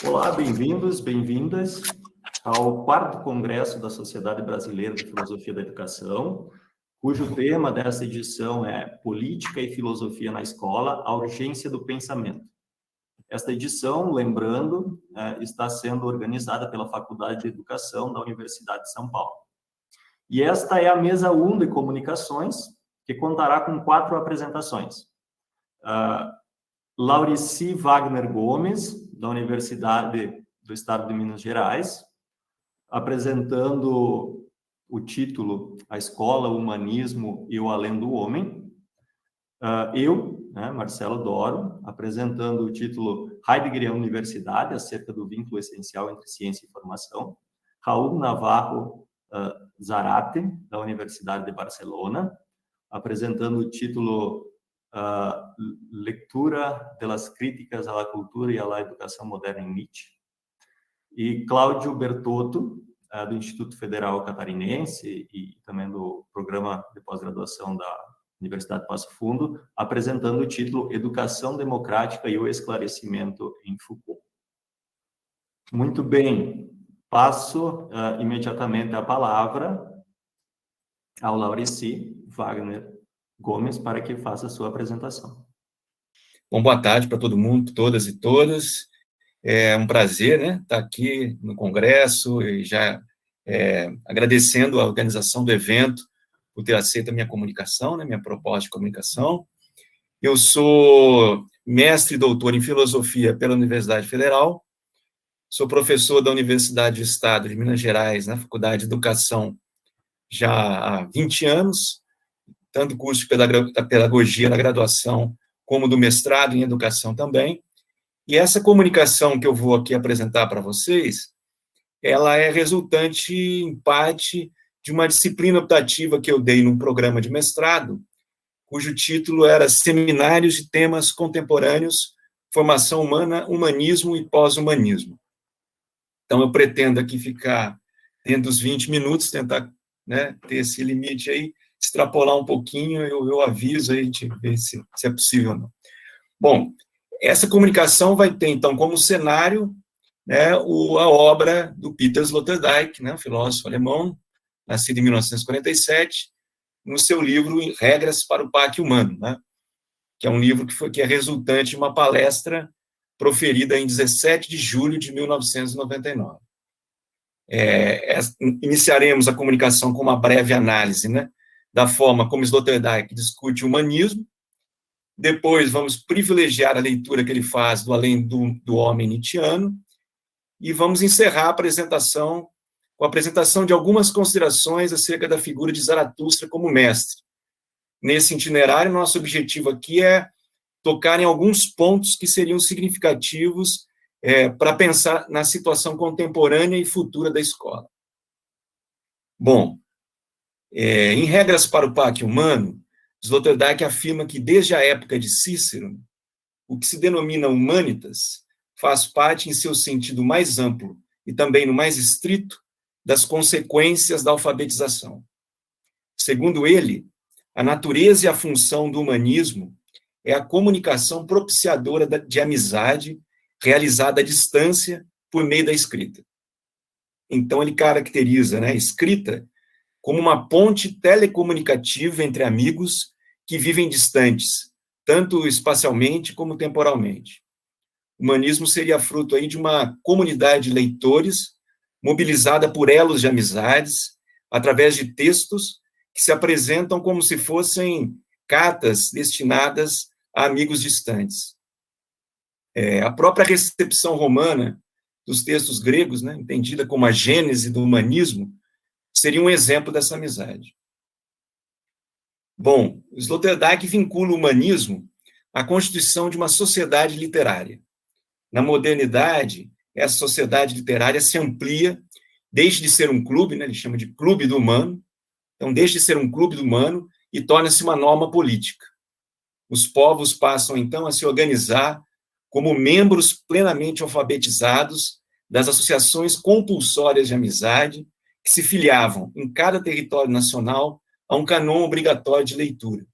Olá, bem-vindos, bem-vindas ao quarto Congresso da Sociedade Brasileira de Filosofia da Educação, cujo tema dessa edição é Política e Filosofia na Escola, a urgência do pensamento. Esta edição, lembrando, está sendo organizada pela Faculdade de Educação da Universidade de São Paulo. E esta é a mesa 1 de comunicações, que contará com 4 apresentações. Laurici Wagner Gomes, da Universidade do Estado de Minas Gerais, apresentando o título A Escola, o Humanismo e o Além do Homem. Marcelo Doro, apresentando o título Heidegger e a Universidade, acerca do vínculo essencial entre ciência e formação. Raul Navarro Zarate, da Universidade de Barcelona, apresentando o título Lectura de las críticas à la cultura e à la educação moderna em Nietzsche. E Cláudio Bertotto, do Instituto Federal Catarinense e também do Programa de Pós-Graduação da Universidade de Passo Fundo, apresentando o título Educação Democrática e o Esclarecimento em Foucault. Muito bem, passo imediatamente a palavra ao Laurici Wagner Gomes para que faça a sua apresentação. Bom, boa tarde para todo mundo, todas e todas. É um prazer, estar aqui no Congresso e já agradecendo a organização do evento por ter aceito a minha comunicação, minha proposta de comunicação. Eu sou mestre e doutor em filosofia pela Universidade Federal, sou professor da Universidade do Estado de Minas Gerais, na Faculdade de Educação, já há 20 anos, tanto do curso da pedagogia na graduação, como do mestrado em educação também. E essa comunicação que eu vou aqui apresentar para vocês, ela é resultante, em parte, de uma disciplina optativa que eu dei num programa de mestrado, cujo título era Seminários de Temas Contemporâneos, Formação Humana, Humanismo e Pós-Humanismo. Então, eu pretendo aqui ficar dentro dos 20 minutos, tentar ter esse limite aí, extrapolar um pouquinho, eu aviso aí, a gente vê se é possível ou não. Bom, essa comunicação vai ter, então, como cenário, a obra do Peter Sloterdijk, filósofo alemão, nascido em 1947, no seu livro Regras para o Pacto Humano, que é um livro que é resultante de uma palestra proferida em 17 de julho de 1999. Iniciaremos a comunicação com uma breve análise, da forma como Sloterdijk discute o humanismo. Depois vamos privilegiar a leitura que ele faz do Além do Homem Nietzscheano, e vamos encerrar a apresentação com a apresentação de algumas considerações acerca da figura de Zaratustra como mestre. Nesse itinerário, nosso objetivo aqui é tocar em alguns pontos que seriam significativos para pensar na situação contemporânea e futura da escola. Bom, em Regras para o Pacto Humano, Sloterdijk afirma que, desde a época de Cícero, o que se denomina humanitas faz parte, em seu sentido mais amplo e também no mais estrito, das consequências da alfabetização. Segundo ele, a natureza e a função do humanismo é a comunicação propiciadora de amizade realizada à distância por meio da escrita. Então, ele caracteriza a escrita como uma ponte telecomunicativa entre amigos que vivem distantes, tanto espacialmente como temporalmente. O humanismo seria fruto aí de uma comunidade de leitores mobilizada por elos de amizades, através de textos que se apresentam como se fossem cartas destinadas a amigos distantes. A própria recepção romana dos textos gregos, entendida como a gênese do humanismo, seria um exemplo dessa amizade. Bom, Sloterdijk vincula o humanismo à constituição de uma sociedade literária. Na modernidade, essa sociedade literária se amplia, deixa de ser um clube, ele chama de clube do humano, então deixa de ser um clube do humano e torna-se uma norma política. Os povos passam, então, a se organizar como membros plenamente alfabetizados das associações compulsórias de amizade que se filiavam em cada território nacional a um cânon obrigatório de leitura.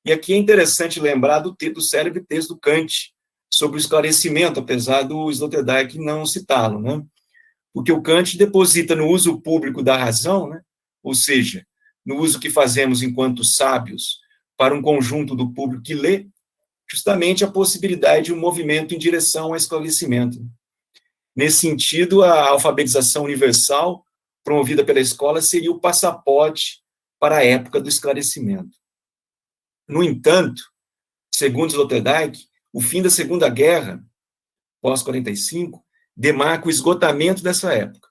E aqui é interessante lembrar do célebre texto do Kant, sobre o esclarecimento, apesar do Sloterdijk não citá-lo, né? Porque o Kant deposita no uso público da razão, né? Ou seja, no uso que fazemos enquanto sábios para um conjunto do público que lê, justamente a possibilidade de um movimento em direção ao esclarecimento. Nesse sentido, a alfabetização universal promovida pela escola seria o passaporte para a época do esclarecimento. No entanto, segundo Sloterdijk, o fim da Segunda Guerra, pós-45, demarca o esgotamento dessa época,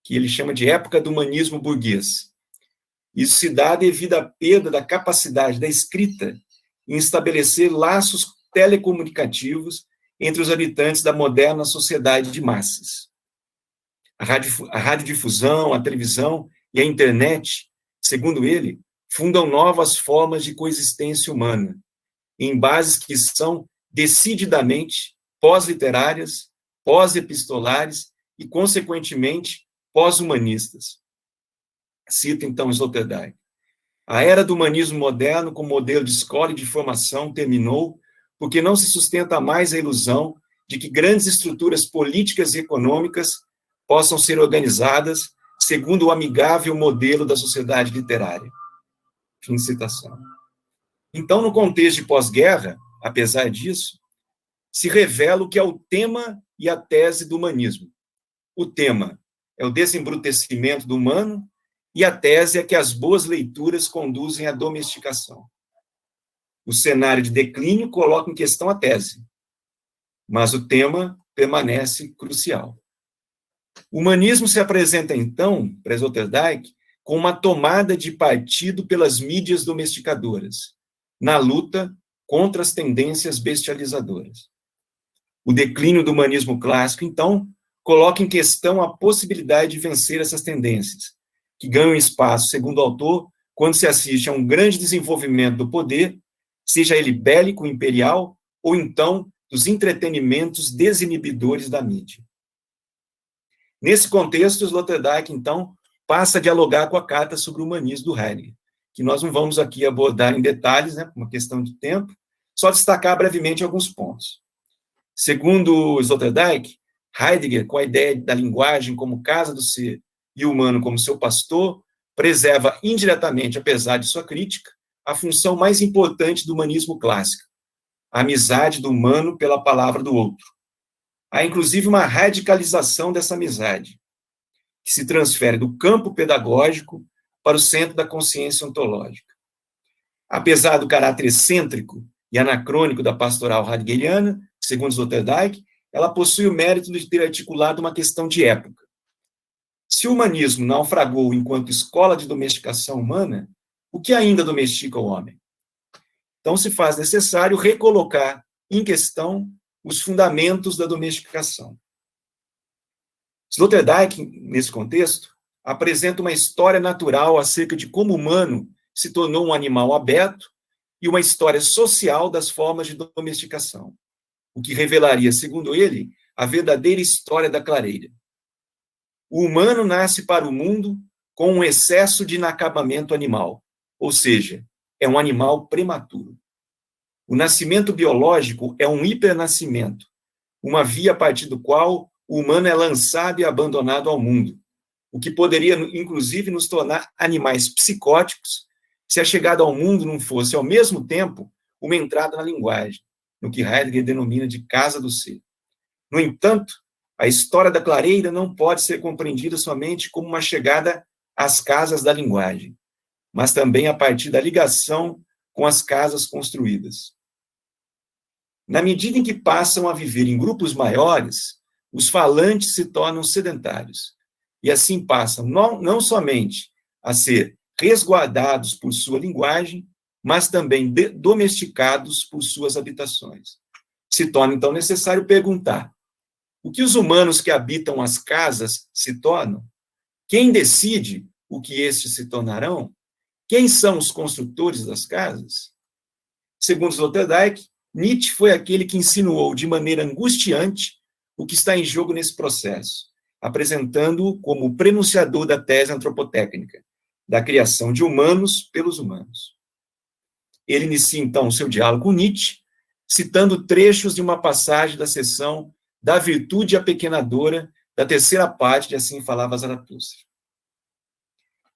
que ele chama de época do humanismo burguês. Isso se dá devido à perda da capacidade da escrita em estabelecer laços telecomunicativos entre os habitantes da moderna sociedade de massas. A radiodifusão, a televisão e a internet, segundo ele, fundam novas formas de coexistência humana, em bases que são decididamente pós-literárias, pós-epistolares e, consequentemente, pós-humanistas. Cita, então, Sloterdijk. A era do humanismo moderno, como modelo de escola e de formação, terminou porque não se sustenta mais a ilusão de que grandes estruturas políticas e econômicas possam ser organizadas segundo o amigável modelo da sociedade literária. Fim de citação. Então, no contexto de pós-guerra, apesar disso, se revela o que é o tema e a tese do humanismo. O tema é o desembrutecimento do humano e a tese é que as boas leituras conduzem à domesticação. O cenário de declínio coloca em questão a tese, mas o tema permanece crucial. O humanismo se apresenta, então, para Sloterdijk, com uma tomada de partido pelas mídias domesticadoras, na luta contra as tendências bestializadoras. O declínio do humanismo clássico, então, coloca em questão a possibilidade de vencer essas tendências, que ganham espaço, segundo o autor, quando se assiste a um grande desenvolvimento do poder, seja ele bélico, imperial, ou então dos entretenimentos desinibidores da mídia. Nesse contexto, Sloterdijk, então, passa a dialogar com a Carta sobre o Humanismo do Heidegger, que nós não vamos aqui abordar em detalhes, né, por uma questão de tempo, só destacar brevemente alguns pontos. Segundo Sloterdijk, Heidegger, com a ideia da linguagem como casa do ser e o humano como seu pastor, preserva indiretamente, apesar de sua crítica, a função mais importante do humanismo clássico, a amizade do humano pela palavra do outro. Há, inclusive, uma radicalização dessa amizade, que se transfere do campo pedagógico para o centro da consciência ontológica. Apesar do caráter excêntrico e anacrônico da pastoral heideggeriana, segundo Sloterdijk, ela possui o mérito de ter articulado uma questão de época. Se o humanismo naufragou enquanto escola de domesticação humana, o que ainda domestica o homem? Então, se faz necessário recolocar em questão os fundamentos da domesticação. Sloterdijk, nesse contexto, apresenta uma história natural acerca de como o humano se tornou um animal aberto e uma história social das formas de domesticação, o que revelaria, segundo ele, a verdadeira história da clareira. O humano nasce para o mundo com um excesso de inacabamento animal, ou seja, é um animal prematuro. O nascimento biológico é um hipernascimento, uma via a partir do qual o humano é lançado e abandonado ao mundo, o que poderia, inclusive, nos tornar animais psicóticos se a chegada ao mundo não fosse, ao mesmo tempo, uma entrada na linguagem, no que Heidegger denomina de casa do ser. No entanto, a história da clareira não pode ser compreendida somente como uma chegada às casas da linguagem, mas também a partir da ligação com as casas construídas. Na medida em que passam a viver em grupos maiores, os falantes se tornam sedentários, e assim passam não somente a ser resguardados por sua linguagem, mas também domesticados por suas habitações. Se torna, então, necessário perguntar: o que os humanos que habitam as casas se tornam? Quem decide o que estes se tornarão? Quem são os construtores das casas? Segundo Sloterdijk, Nietzsche foi aquele que insinuou de maneira angustiante o que está em jogo nesse processo, apresentando-o como o prenunciador da tese antropotécnica, da criação de humanos pelos humanos. Ele inicia, então, o seu diálogo com Nietzsche, citando trechos de uma passagem da seção Da Virtude Apequenadora, da terceira parte de Assim Falava Zaratustra.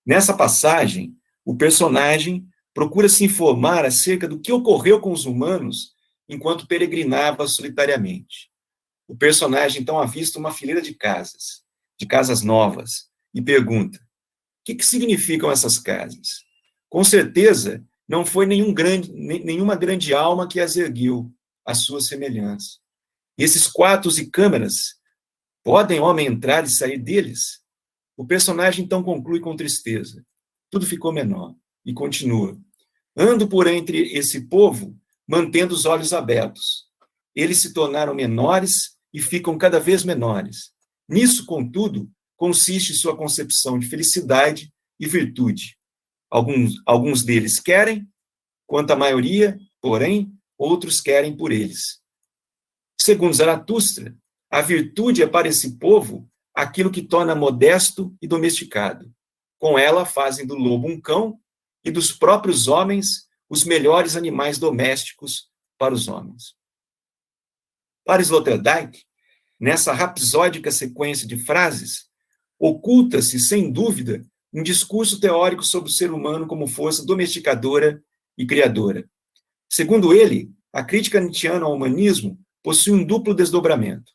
Nessa passagem, o personagem procura se informar acerca do que ocorreu com os humanos enquanto peregrinava solitariamente. O personagem, então, avista uma fileira de casas novas, e pergunta: o que significam essas casas? Com certeza, não foi nenhuma grande alma que as ergueu, à sua semelhança. E esses quartos e câmaras, podem homem entrar e sair deles? O personagem, então, conclui com tristeza. Tudo ficou menor. E continua: ando por entre esse povo, mantendo os olhos abertos. Eles se tornaram menores e ficam cada vez menores. Nisso, contudo, consiste sua concepção de felicidade e virtude. Alguns deles querem, quanto a maioria, porém, outros querem por eles. Segundo Zaratustra, a virtude é para esse povo aquilo que torna modesto e domesticado. Com ela fazem do lobo um cão e dos próprios homens os melhores animais domésticos para os homens. Para Sloterdijk, nessa rapsódica sequência de frases, oculta-se, sem dúvida, um discurso teórico sobre o ser humano como força domesticadora e criadora. Segundo ele, a crítica nietzschiana ao humanismo possui um duplo desdobramento.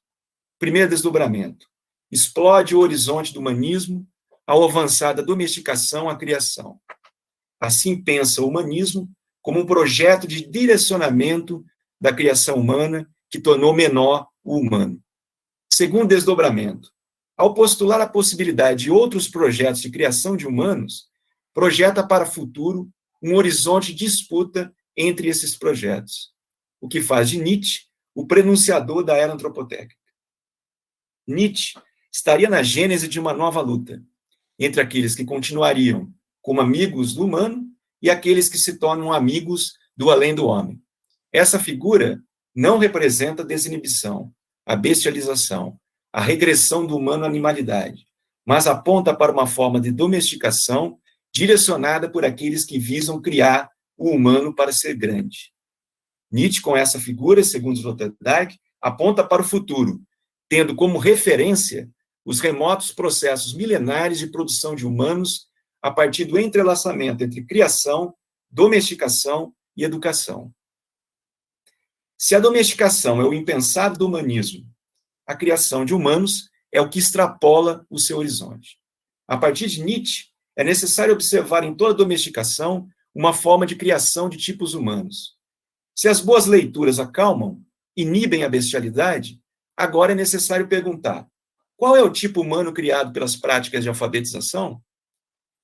Primeiro desdobramento: explode o horizonte do humanismo ao avançar da domesticação à criação. Assim pensa o humanismo como um projeto de direcionamento da criação humana que tornou menor o humano. Segundo desdobramento: ao postular a possibilidade de outros projetos de criação de humanos, projeta para o futuro um horizonte de disputa entre esses projetos, o que faz de Nietzsche o prenunciador da era antropotécnica. Nietzsche estaria na gênese de uma nova luta entre aqueles que continuariam como amigos do humano e aqueles que se tornam amigos do além do homem. Essa figura não representa a desinibição, a bestialização, a regressão do humano à animalidade, mas aponta para uma forma de domesticação direcionada por aqueles que visam criar o humano para ser grande. Nietzsche, com essa figura, segundo Sloterdijk, aponta para o futuro, tendo como referência os remotos processos milenares de produção de humanos a partir do entrelaçamento entre criação, domesticação e educação. Se a domesticação é o impensado do humanismo, a criação de humanos é o que extrapola o seu horizonte. A partir de Nietzsche, é necessário observar em toda domesticação uma forma de criação de tipos humanos. Se as boas leituras acalmam, inibem a bestialidade, agora é necessário perguntar: qual é o tipo humano criado pelas práticas de alfabetização?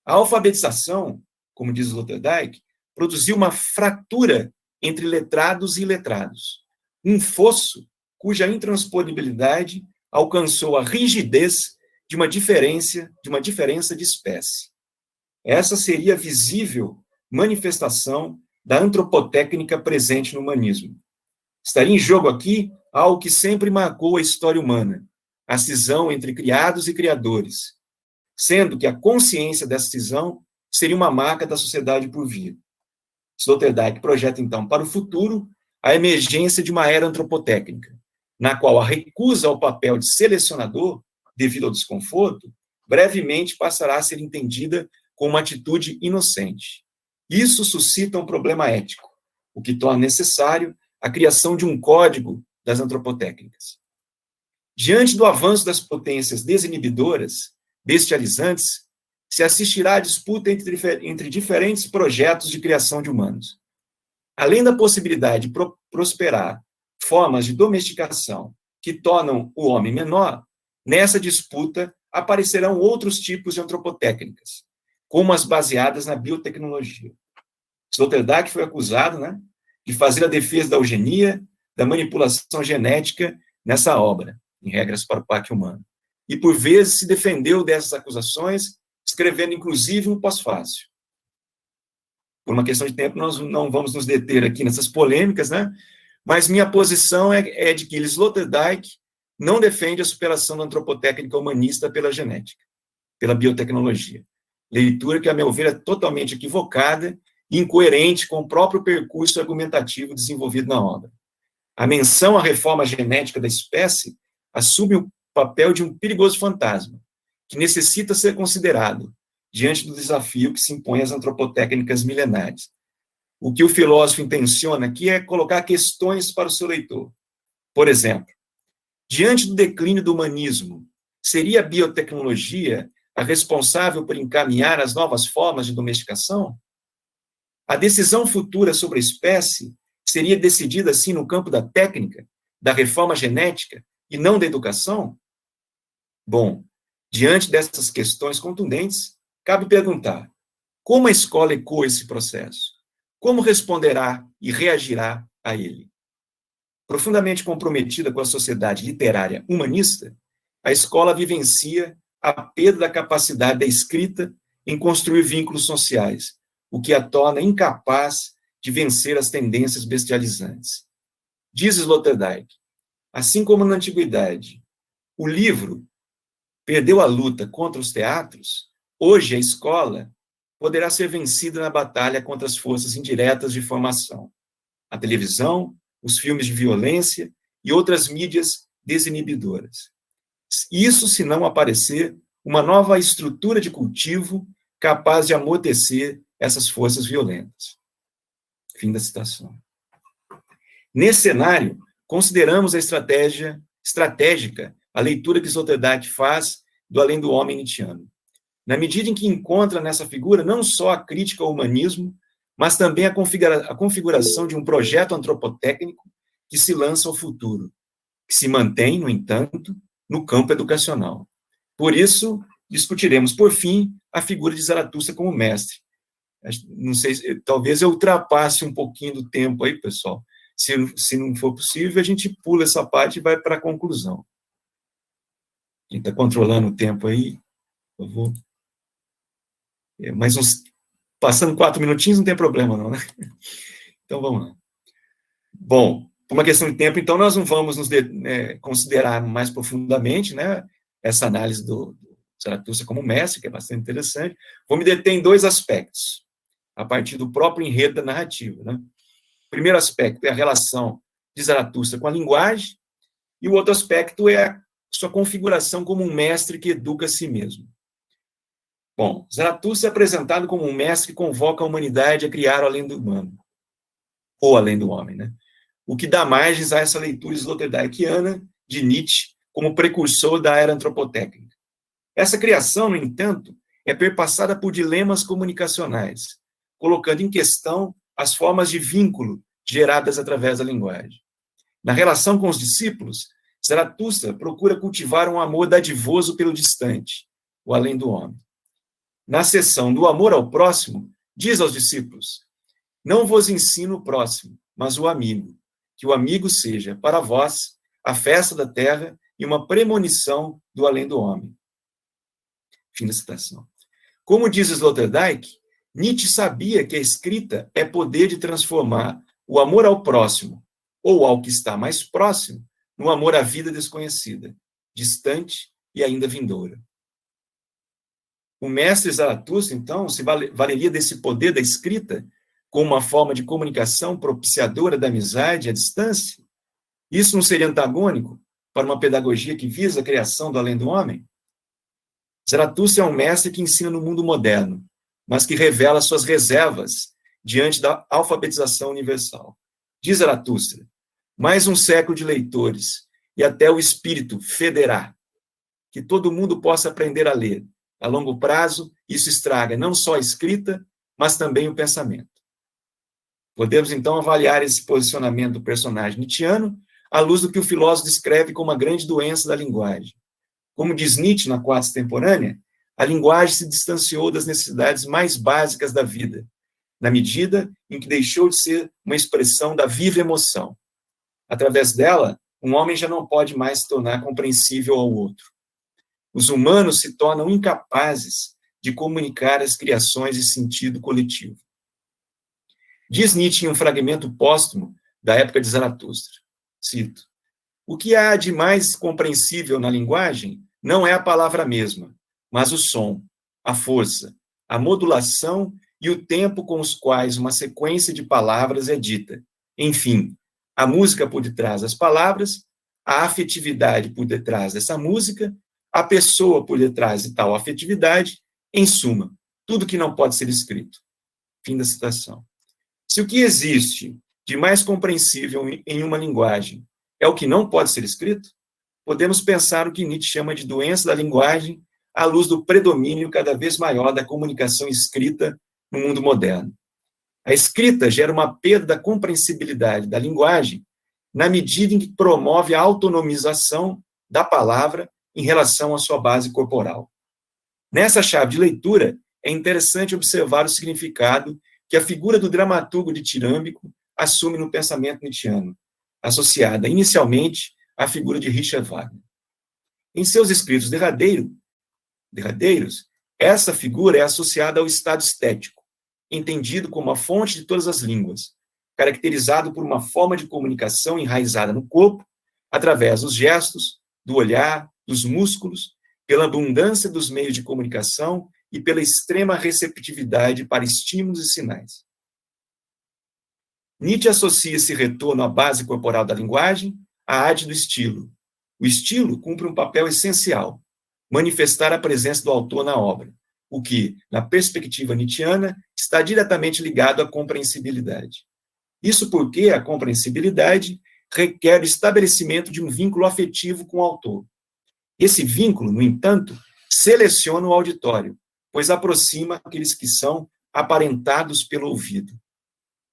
A alfabetização, como diz Sloterdijk, produziu uma fratura entre letrados e iletrados, um fosso cuja intransponibilidade alcançou a rigidez de uma diferença de espécie. Essa seria a visível manifestação da antropotécnica presente no humanismo. Estaria em jogo aqui algo que sempre marcou a história humana: a cisão entre criados e criadores, sendo que a consciência dessa cisão seria uma marca da sociedade por vir. Sloterdijk projeta, então, para o futuro a emergência de uma era antropotécnica, na qual a recusa ao papel de selecionador, devido ao desconforto, brevemente passará a ser entendida como uma atitude inocente. Isso suscita um problema ético, o que torna necessário a criação de um código das antropotécnicas. Diante do avanço das potências desinibidoras, bestializantes, se assistirá à disputa entre diferentes projetos de criação de humanos. Além da possibilidade de prosperar formas de domesticação que tornam o homem menor, nessa disputa aparecerão outros tipos de antropotécnicas, como as baseadas na biotecnologia. Sloterdijk foi acusado, de fazer a defesa da eugenia, da manipulação genética nessa obra, em Regras para o Parque Humano. E, por vezes, se defendeu dessas acusações, escrevendo, inclusive, um pós-fácil. Por uma questão de tempo, nós não vamos nos deter aqui nessas polêmicas, mas minha posição é de que Sloterdijk não defende a superação da antropotécnica humanista pela genética, pela biotecnologia. Leitura que, a meu ver, é totalmente equivocada e incoerente com o próprio percurso argumentativo desenvolvido na obra. A menção à reforma genética da espécie assume o papel de um perigoso fantasma, que necessita ser considerado diante do desafio que se impõe às antropotécnicas milenares. O que o filósofo intenciona aqui é colocar questões para o seu leitor. Por exemplo, diante do declínio do humanismo, seria a biotecnologia a responsável por encaminhar as novas formas de domesticação? A decisão futura sobre a espécie seria decidida, assim, no campo da técnica, da reforma genética e não da educação? Bom, diante dessas questões contundentes, cabe perguntar: como a escola ecoa esse processo? Como responderá e reagirá a ele? Profundamente comprometida com a sociedade literária humanista, a escola vivencia a perda da capacidade da escrita em construir vínculos sociais, o que a torna incapaz de vencer as tendências bestializantes. Diz Sloterdijk, assim como na antiguidade, o livro perdeu a luta contra os teatros, hoje a escola poderá ser vencida na batalha contra as forças indiretas de formação. A televisão, os filmes de violência e outras mídias desinibidoras. Isso se não aparecer uma nova estrutura de cultivo capaz de amortecer essas forças violentas. Fim da citação. Nesse cenário, consideramos a estratégica a leitura que Sloterdijk faz do Além do Homem Nietzscheano, na medida em que encontra nessa figura não só a crítica ao humanismo, mas também a configuração de um projeto antropotécnico que se lança ao futuro, que se mantém, no entanto, no campo educacional. Por isso, discutiremos, por fim, a figura de Zaratustra como mestre. Não sei, talvez eu ultrapasse um pouquinho do tempo aí, pessoal. Se não for possível, a gente pula essa parte e vai para a conclusão. Quem está controlando o tempo aí, por favor. Mais uns... Passando 4 minutinhos, não tem problema, não, né? Então, vamos lá. Bom, por uma questão de tempo, então, nós não vamos nos considerar mais profundamente, né, essa análise do Zaratustra como mestre, que é bastante interessante. Vou me deter em 2 aspectos, a partir do próprio enredo da narrativa, né? O primeiro aspecto é a relação de Zaratustra com a linguagem, e o outro aspecto é a sua configuração como um mestre que educa a si mesmo. Bom, Zaratustra é apresentado como um mestre que convoca a humanidade a criar o além do humano, ou além do homem, né? O que dá margens a essa leitura sloterdijkiana de Nietzsche como precursor da era antropotécnica. Essa criação, no entanto, é perpassada por dilemas comunicacionais, colocando em questão as formas de vínculo geradas através da linguagem. Na relação com os discípulos, Zaratustra procura cultivar um amor dadivoso pelo distante, o além do homem. Na seção do amor ao próximo, diz aos discípulos: não vos ensino o próximo, mas o amigo, que o amigo seja, para vós, a festa da terra e uma premonição do além do homem. Fim da citação. Como diz Sloterdijk, Nietzsche sabia que a escrita é poder de transformar o amor ao próximo, ou ao que está mais próximo, no amor à vida desconhecida, distante e ainda vindoura. O mestre Zaratustra, então, se valeria desse poder da escrita como uma forma de comunicação propiciadora da amizade à distância? Isso não seria antagônico para uma pedagogia que visa a criação do além do homem? Zaratustra é um mestre que ensina no mundo moderno, mas que revela suas reservas diante da alfabetização universal. Diz Zaratustra: mais um século de leitores, e até o espírito federar, que todo mundo possa aprender a ler. A longo prazo, isso estraga não só a escrita, mas também o pensamento. Podemos, então, avaliar esse posicionamento do personagem nietzschiano à luz do que o filósofo descreve como a grande doença da linguagem. Como diz Nietzsche na Quarta Extemporânea, a linguagem se distanciou das necessidades mais básicas da vida, na medida em que deixou de ser uma expressão da viva emoção. Através dela, um homem já não pode mais se tornar compreensível ao outro. Os humanos se tornam incapazes de comunicar as criações de sentido coletivo. Diz Nietzsche em um fragmento póstumo da época de Zaratustra, cito: o que há de mais compreensível na linguagem não é a palavra mesma, mas o som, a força, a modulação e o tempo com os quais uma sequência de palavras é dita. Enfim, A música por detrás das palavras, a afetividade por detrás dessa música, a pessoa por detrás de tal afetividade, em suma, tudo que não pode ser escrito. Fim da citação. Se o que existe de mais compreensível em uma linguagem é o que não pode ser escrito, podemos pensar o que Nietzsche chama de doença da linguagem à luz do predomínio cada vez maior da comunicação escrita no mundo moderno. A escrita gera uma perda da compreensibilidade da linguagem na medida em que promove a autonomização da palavra em relação à sua base corporal. Nessa chave de leitura, é interessante observar o significado que a figura do dramaturgo ditírâmbico assume no pensamento nietzschiano, associada inicialmente à figura de Richard Wagner. Em seus escritos derradeiros, essa figura é associada ao estado estético, entendido como a fonte de todas as línguas, caracterizado por uma forma de comunicação enraizada no corpo, através dos gestos, do olhar, dos músculos, pela abundância dos meios de comunicação e pela extrema receptividade para estímulos e sinais. Nietzsche associa esse retorno à base corporal da linguagem à arte do estilo. O estilo cumpre um papel essencial, manifestar a presença do autor na obra, o que, na perspectiva nietzschiana, está diretamente ligado à compreensibilidade. Isso porque a compreensibilidade requer o estabelecimento de um vínculo afetivo com o autor. Esse vínculo, no entanto, seleciona o auditório, pois aproxima aqueles que são aparentados pelo ouvido.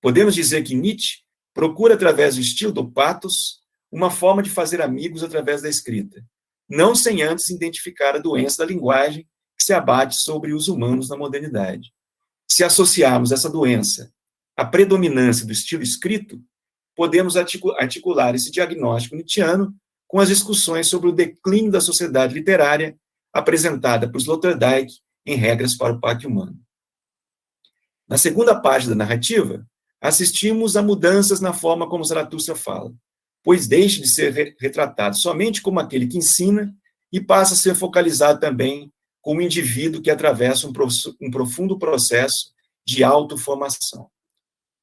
Podemos dizer que Nietzsche procura, através do estilo do pathos, uma forma de fazer amigos através da escrita, não sem antes identificar a doença da linguagem que se abate sobre os humanos na modernidade. Se associarmos essa doença à predominância do estilo escrito, podemos articular esse diagnóstico nietzschiano com as discussões sobre o declínio da sociedade literária apresentada por Sloterdijk em Regras para o Pátio Humano. Na segunda parte da narrativa, assistimos a mudanças na forma como Zaratustra fala, pois deixa de ser retratado somente como aquele que ensina e passa a ser focalizado também como um indivíduo que atravessa um profundo processo de autoformação.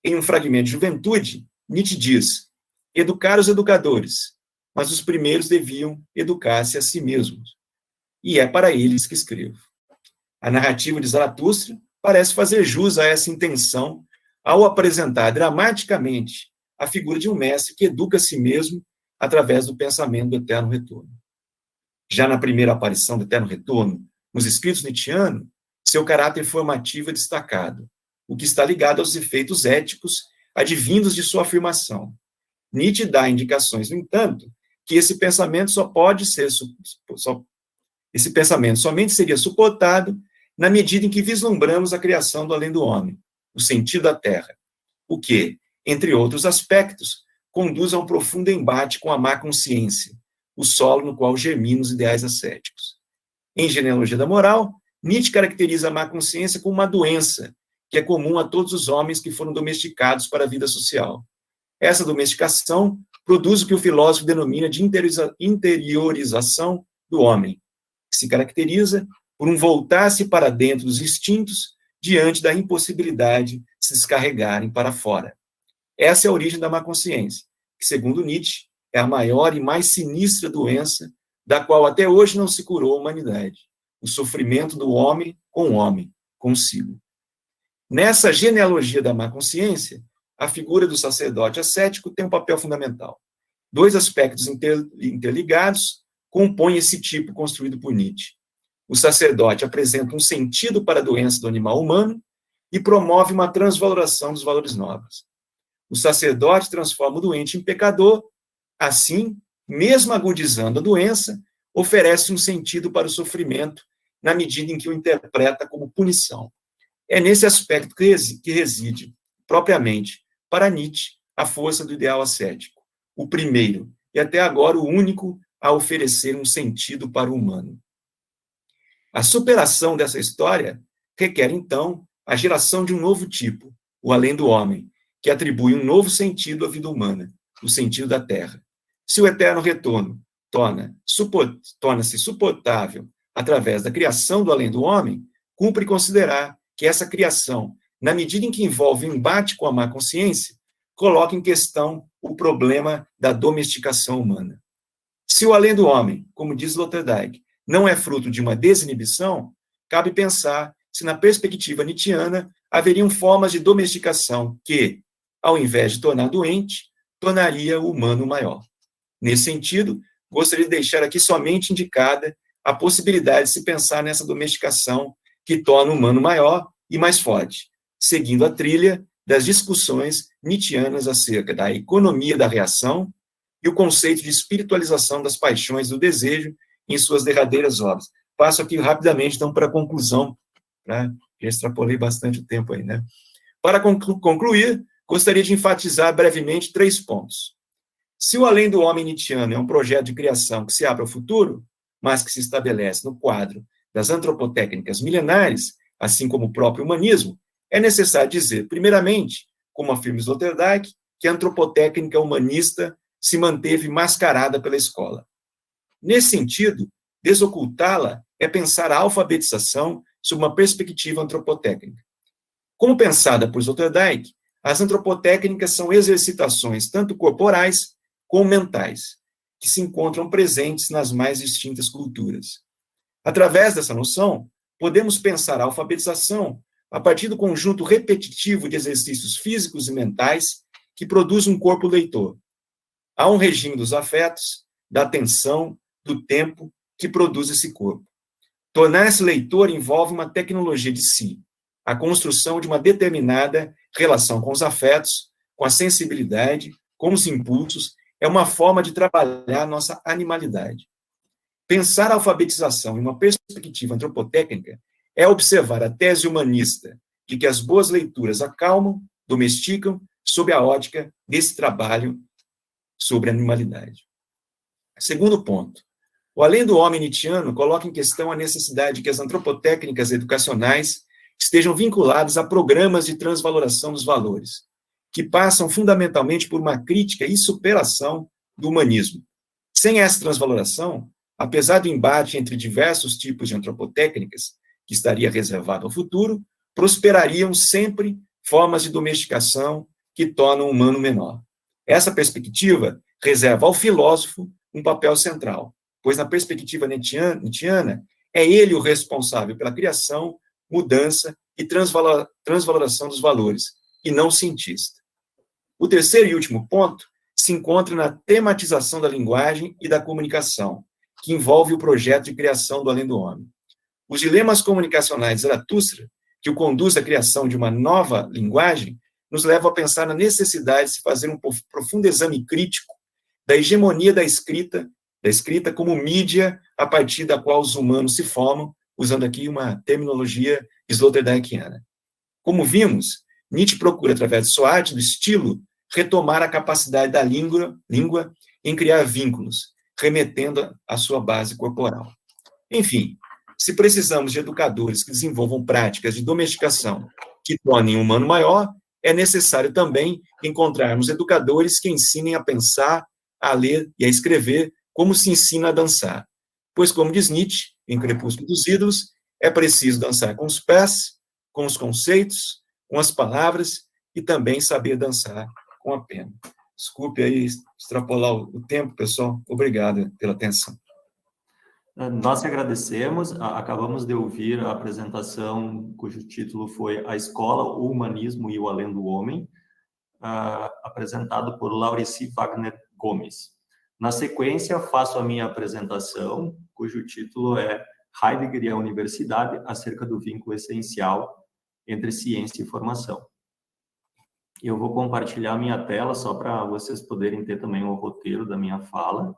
Em um fragmento de Juventude, Nietzsche diz: educar os educadores, mas os primeiros deviam educar-se a si mesmos. E é para eles que escrevo. A narrativa de Zaratustra parece fazer jus a essa intenção ao apresentar dramaticamente a figura de um mestre que educa a si mesmo através do pensamento do eterno retorno. Já na primeira aparição do eterno retorno, nos escritos nietzschianos, seu caráter formativo é destacado, o que está ligado aos efeitos éticos advindos de sua afirmação. Nietzsche dá indicações, no entanto, que esse pensamento somente seria suportado na medida em que vislumbramos a criação do além do homem, o sentido da terra, o que, entre outros aspectos, conduz a um profundo embate com a má consciência, o solo no qual germinam os ideais ascéticos. Em Genealogia da Moral, Nietzsche caracteriza a má consciência como uma doença que é comum a todos os homens que foram domesticados para a vida social. Essa domesticação produz o que o filósofo denomina de interiorização do homem, que se caracteriza por um voltar-se para dentro dos instintos diante da impossibilidade de se descarregarem para fora. Essa é a origem da má consciência, que, segundo Nietzsche, é a maior e mais sinistra doença da qual até hoje não se curou a humanidade, o sofrimento do homem com o homem, consigo. Nessa genealogia da má consciência, a figura do sacerdote ascético tem um papel fundamental. Dois aspectos interligados compõem esse tipo construído por Nietzsche. O sacerdote apresenta um sentido para a doença do animal humano e promove uma transvaloração dos valores nobres. O sacerdote transforma o doente em pecador, assim, mesmo agudizando a doença, oferece um sentido para o sofrimento na medida em que o interpreta como punição. É nesse aspecto que reside, propriamente, para Nietzsche, a força do ideal ascético, o primeiro e até agora o único a oferecer um sentido para o humano. A superação dessa história requer, então, a geração de um novo tipo, o além do homem, que atribui um novo sentido à vida humana, o sentido da terra. Se o eterno retorno torna-se suportável através da criação do além do homem, cumpre considerar que essa criação, na medida em que envolve o embate com a má consciência, coloca em questão o problema da domesticação humana. Se o além do homem, como diz Sloterdijk, não é fruto de uma desinibição, cabe pensar se, na perspectiva nietzschiana, haveriam formas de domesticação que, ao invés de tornar doente, tornaria o humano maior. Nesse sentido, gostaria de deixar aqui somente indicada a possibilidade de se pensar nessa domesticação que torna o humano maior e mais forte, seguindo a trilha das discussões nietzschianas acerca da economia da reação e o conceito de espiritualização das paixões do desejo em suas derradeiras obras. Passo aqui rapidamente, então, para a conclusão, né? Já extrapolei bastante o tempo aí, né? Para concluir, gostaria de enfatizar brevemente 3 pontos. Se o além do homem nietzschiano é um projeto de criação que se abre ao futuro, mas que se estabelece no quadro das antropotécnicas milenares, assim como o próprio humanismo, é necessário dizer, primeiramente, como afirma Sloterdijk, que a antropotécnica humanista se manteve mascarada pela escola. Nesse sentido, desocultá-la é pensar a alfabetização sob uma perspectiva antropotécnica. Como pensada por Sloterdijk, as antropotécnicas são exercitações tanto corporais como mentais, que se encontram presentes nas mais distintas culturas. Através dessa noção, podemos pensar a alfabetização a partir do conjunto repetitivo de exercícios físicos e mentais que produz um corpo leitor. Há um regime dos afetos, da atenção, do tempo que produz esse corpo. Tornar-se leitor envolve uma tecnologia de si, a construção de uma determinada relação com os afetos, com a sensibilidade, com os impulsos, é uma forma de trabalhar nossa animalidade. Pensar a alfabetização em uma perspectiva antropotécnica é observar a tese humanista de que as boas leituras acalmam, domesticam, sob a ótica desse trabalho sobre a animalidade. Segundo ponto, o além do homem nietzschiano coloca em questão a necessidade de que as antropotécnicas educacionais estejam vinculadas a programas de transvaloração dos valores, que passam fundamentalmente por uma crítica e superação do humanismo. Sem essa transvaloração, apesar do embate entre diversos tipos de antropotécnicas, que estaria reservado ao futuro, prosperariam sempre formas de domesticação que tornam o humano menor. Essa perspectiva reserva ao filósofo um papel central, pois na perspectiva nietzschiana, é ele o responsável pela criação, mudança e transvaloração dos valores, e não o cientista. O terceiro e último ponto se encontra na tematização da linguagem e da comunicação, que envolve o projeto de criação do além do homem. Os dilemas comunicacionais de Zaratustra, que o conduz à criação de uma nova linguagem, nos levam a pensar na necessidade de se fazer um profundo exame crítico da hegemonia da escrita como mídia a partir da qual os humanos se formam, usando aqui uma terminologia sloterdijkiana. Como vimos, Nietzsche procura, através de sua arte, do estilo, retomar a capacidade da língua em criar vínculos, remetendo à sua base corporal. Enfim, se precisamos de educadores que desenvolvam práticas de domesticação que tornem o humano maior, é necessário também encontrarmos educadores que ensinem a pensar, a ler e a escrever como se ensina a dançar. Pois, como diz Nietzsche, em Crepúsculo dos Ídolos, é preciso dançar com os pés, com os conceitos, com as palavras e também saber dançar com a pena. Desculpe aí extrapolar o tempo, pessoal. Obrigado pela atenção. Nós que agradecemos. Acabamos de ouvir a apresentação cujo título foi A Escola, o Humanismo e o Além do Homem, apresentado por Laurici Wagner Gomes. Na sequência, faço a minha apresentação, cujo título é Heidegger e a Universidade, acerca do vínculo essencial entre ciência e formação. Eu vou compartilhar a minha tela só para vocês poderem ter também o roteiro da minha fala.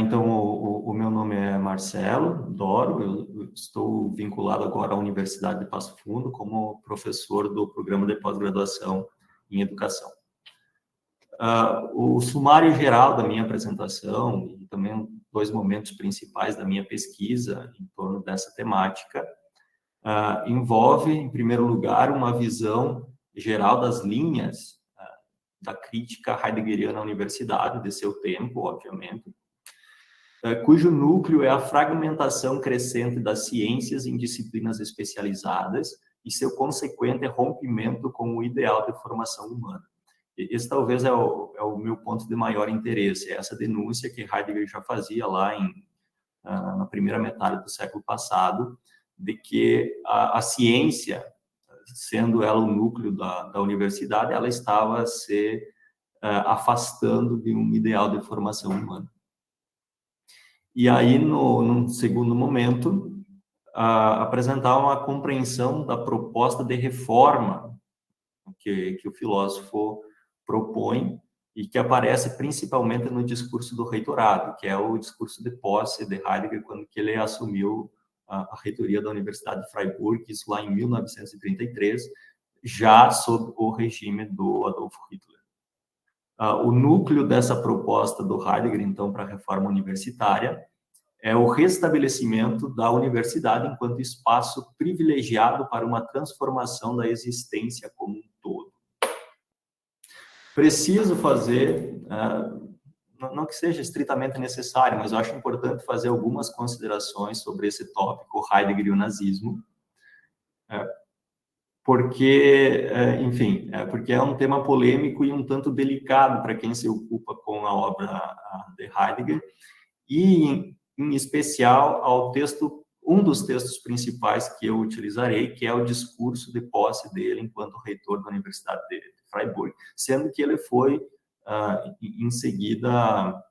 Então, o meu nome é Marcelo Doro, eu estou vinculado agora à Universidade de Passo Fundo como professor do programa de pós-graduação em educação. O sumário geral da minha apresentação e também 2 momentos principais da minha pesquisa em torno dessa temática envolve, em primeiro lugar, uma visão geral das linhas da crítica heideggeriana à universidade, de seu tempo, obviamente, cujo núcleo é a fragmentação crescente das ciências em disciplinas especializadas e seu consequente rompimento com o ideal de formação humana. esse talvez é o meu ponto de maior interesse, essa denúncia que Heidegger já fazia lá na primeira metade do século passado, de que a ciência, sendo ela o núcleo da universidade, ela estava se afastando de um ideal de formação humana. E aí, num segundo momento, apresentar uma compreensão da proposta de reforma que o filósofo propõe e que aparece principalmente no discurso do reitorado, que é o discurso de posse de Heidegger quando que ele assumiu a reitoria da Universidade de Freiburg, isso lá em 1933, já sob o regime do Adolf Hitler. O núcleo dessa proposta do Heidegger, então, para a reforma universitária, é o restabelecimento da universidade enquanto espaço privilegiado para uma transformação da existência como um todo. Preciso fazer, não que seja estritamente necessário, mas eu acho importante fazer algumas considerações sobre esse tópico, Heidegger e o nazismo, porque, enfim, porque é um tema polêmico e um tanto delicado para quem se ocupa com a obra de Heidegger, e em especial ao texto, um dos textos principais que eu utilizarei, que é o discurso de posse dele enquanto reitor da Universidade de Freiburg, sendo que ele foi, em seguida,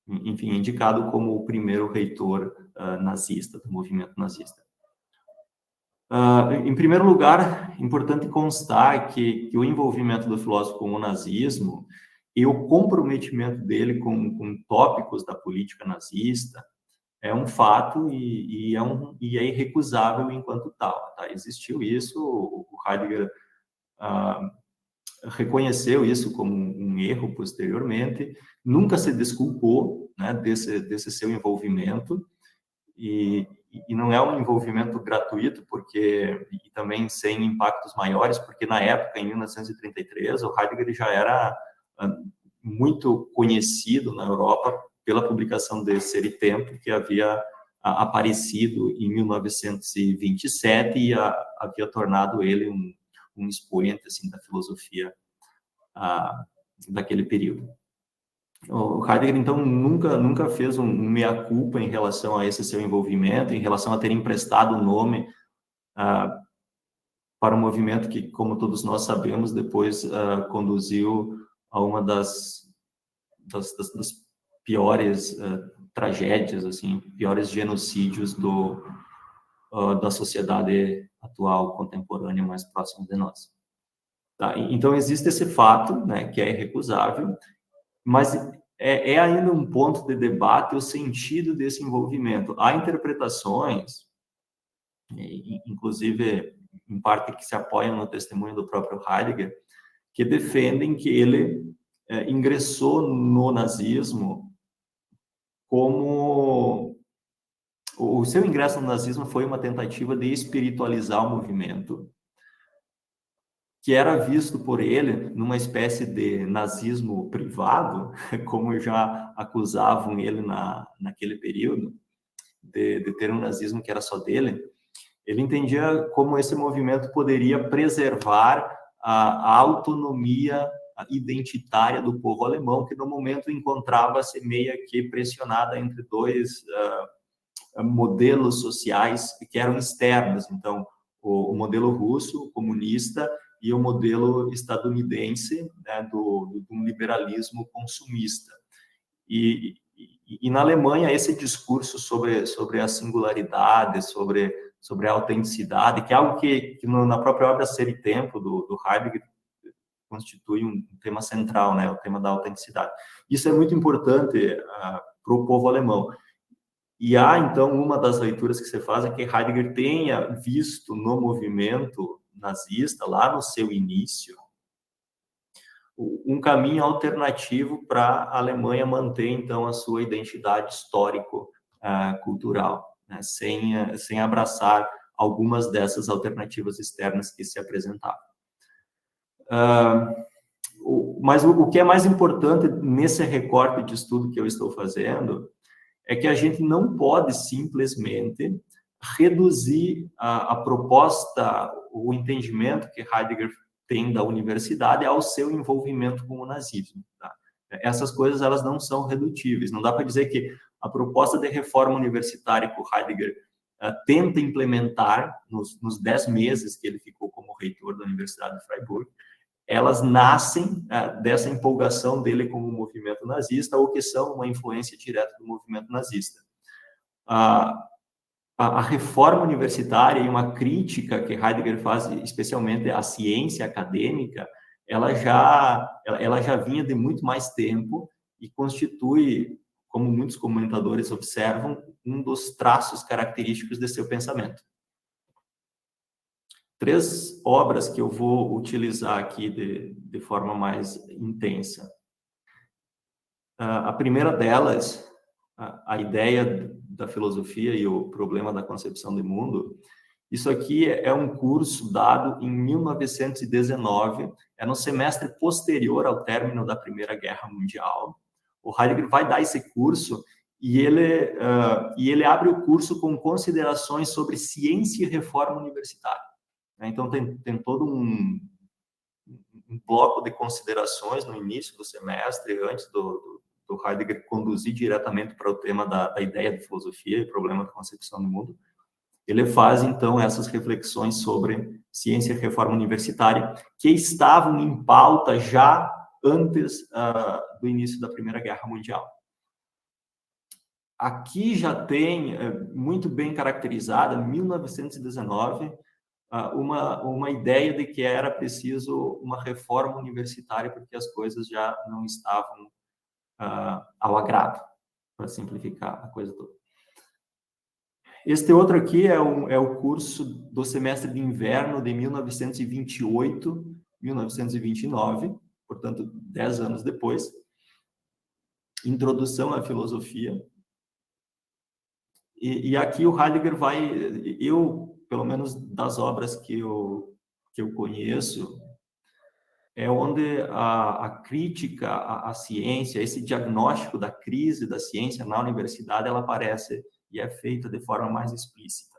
enfim, indicado como o primeiro reitor nazista, do movimento nazista. Em primeiro lugar, é importante constar que o envolvimento do filósofo com o nazismo e o comprometimento dele com tópicos da política nazista é um fato e é irrecusável enquanto tal. Tá? Existiu isso, o Heidegger reconheceu isso como um erro posteriormente, nunca se desculpou, né, desse seu envolvimento, e não é um envolvimento gratuito, e também sem impactos maiores, porque na época, em 1933, o Heidegger já era muito conhecido na Europa pela publicação de Ser e Tempo, que havia aparecido em 1927 e havia tornado ele um expoente assim, da filosofia daquele período. O Heidegger, então, nunca fez um meia-culpa em relação a esse seu envolvimento, em relação a ter emprestado o nome para um movimento que, como todos nós sabemos, depois conduziu a uma das piores tragédias, assim, piores genocídios da sociedade atual, contemporânea, mais próxima de nós. Tá? Então, existe esse fato, né, que é irrecusável, mas é ainda um ponto de debate o sentido desse envolvimento. Há interpretações, inclusive em parte que se apoiam no testemunho do próprio Heidegger, que defendem que ele ingressou no nazismo como... O seu ingresso no nazismo foi uma tentativa de espiritualizar o movimento, que era visto por ele numa espécie de nazismo privado, como já acusavam ele naquele período, de ter um nazismo que era só dele. Ele entendia como esse movimento poderia preservar a autonomia identitária do povo alemão, que no momento encontrava-se meio que pressionada entre dois modelos sociais que eram externos. Então, o modelo russo, comunista, e o modelo estadunidense, né, do liberalismo consumista. E na Alemanha, esse discurso sobre a singularidade, sobre a autenticidade, que é algo que na própria obra Ser e Tempo, do Heidegger, constitui um tema central, né, o tema da autenticidade. Isso é muito importante para o povo alemão. E há, então, uma das leituras que se faz é que Heidegger tenha visto no movimento nazista, lá no seu início, um caminho alternativo para a Alemanha manter, então, a sua identidade histórico-cultural, né, sem abraçar algumas dessas alternativas externas que se apresentavam. Mas o que é mais importante nesse recorte de estudo que eu estou fazendo é que a gente não pode simplesmente reduzir a proposta, o entendimento que Heidegger tem da universidade ao seu envolvimento com o nazismo. Tá? Essas coisas elas não são redutíveis. Não dá para dizer que a proposta de reforma universitária que o Heidegger tenta implementar nos 10 meses que ele ficou como reitor da Universidade de Freiburg, elas nascem dessa empolgação dele com o movimento nazista ou que são uma influência direta do movimento nazista. A reforma universitária e uma crítica que Heidegger faz, especialmente à ciência acadêmica, ela já vinha de muito mais tempo e constitui, como muitos comentadores observam, um dos traços característicos de seu pensamento. 3 obras que eu vou utilizar aqui de forma mais intensa. A primeira delas, a ideia da filosofia e o problema da concepção do mundo. Isso aqui é um curso dado em 1919, é no semestre posterior ao término da Primeira Guerra Mundial. O Heidegger vai dar esse curso e ele abre o curso com considerações sobre ciência e reforma universitária. Então, tem todo um bloco de considerações no início do semestre, antes do Heidegger conduzir diretamente para o tema da ideia de filosofia e problema da concepção do mundo. Ele faz, então, essas reflexões sobre ciência e reforma universitária, que estavam em pauta já antes do início da Primeira Guerra Mundial. Aqui já tem, muito bem caracterizada, 1919, uma ideia de que era preciso uma reforma universitária, porque as coisas já não estavam ao agrado, para simplificar a coisa toda. Este outro aqui é o curso do semestre de inverno de 1928-1929, portanto, 10 anos depois. Introdução à filosofia. E aqui o Heidegger pelo menos das obras que eu conheço, é onde a crítica à ciência, esse diagnóstico da crise da ciência na universidade, ela aparece e é feita de forma mais explícita.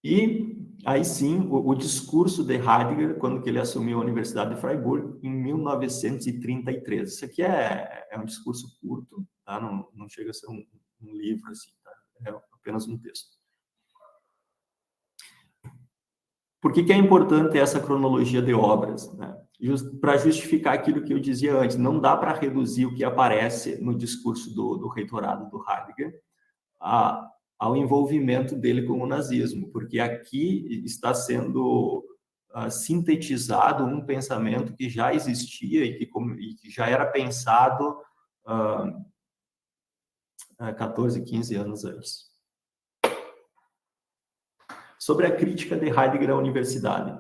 E aí sim, o discurso de Heidegger, quando ele assumiu a Universidade de Freiburg, em 1933. Isso aqui é um discurso curto, tá? Não chega a ser um livro, assim, tá? É apenas um texto. Por que é importante essa cronologia de obras? Né? Para justificar aquilo que eu dizia antes, não dá para reduzir o que aparece no discurso do reitorado do Heidegger ao envolvimento dele com o nazismo, porque aqui está sendo sintetizado um pensamento que já existia e que já era pensado 14, 15 anos antes. Sobre a crítica de Heidegger à universidade.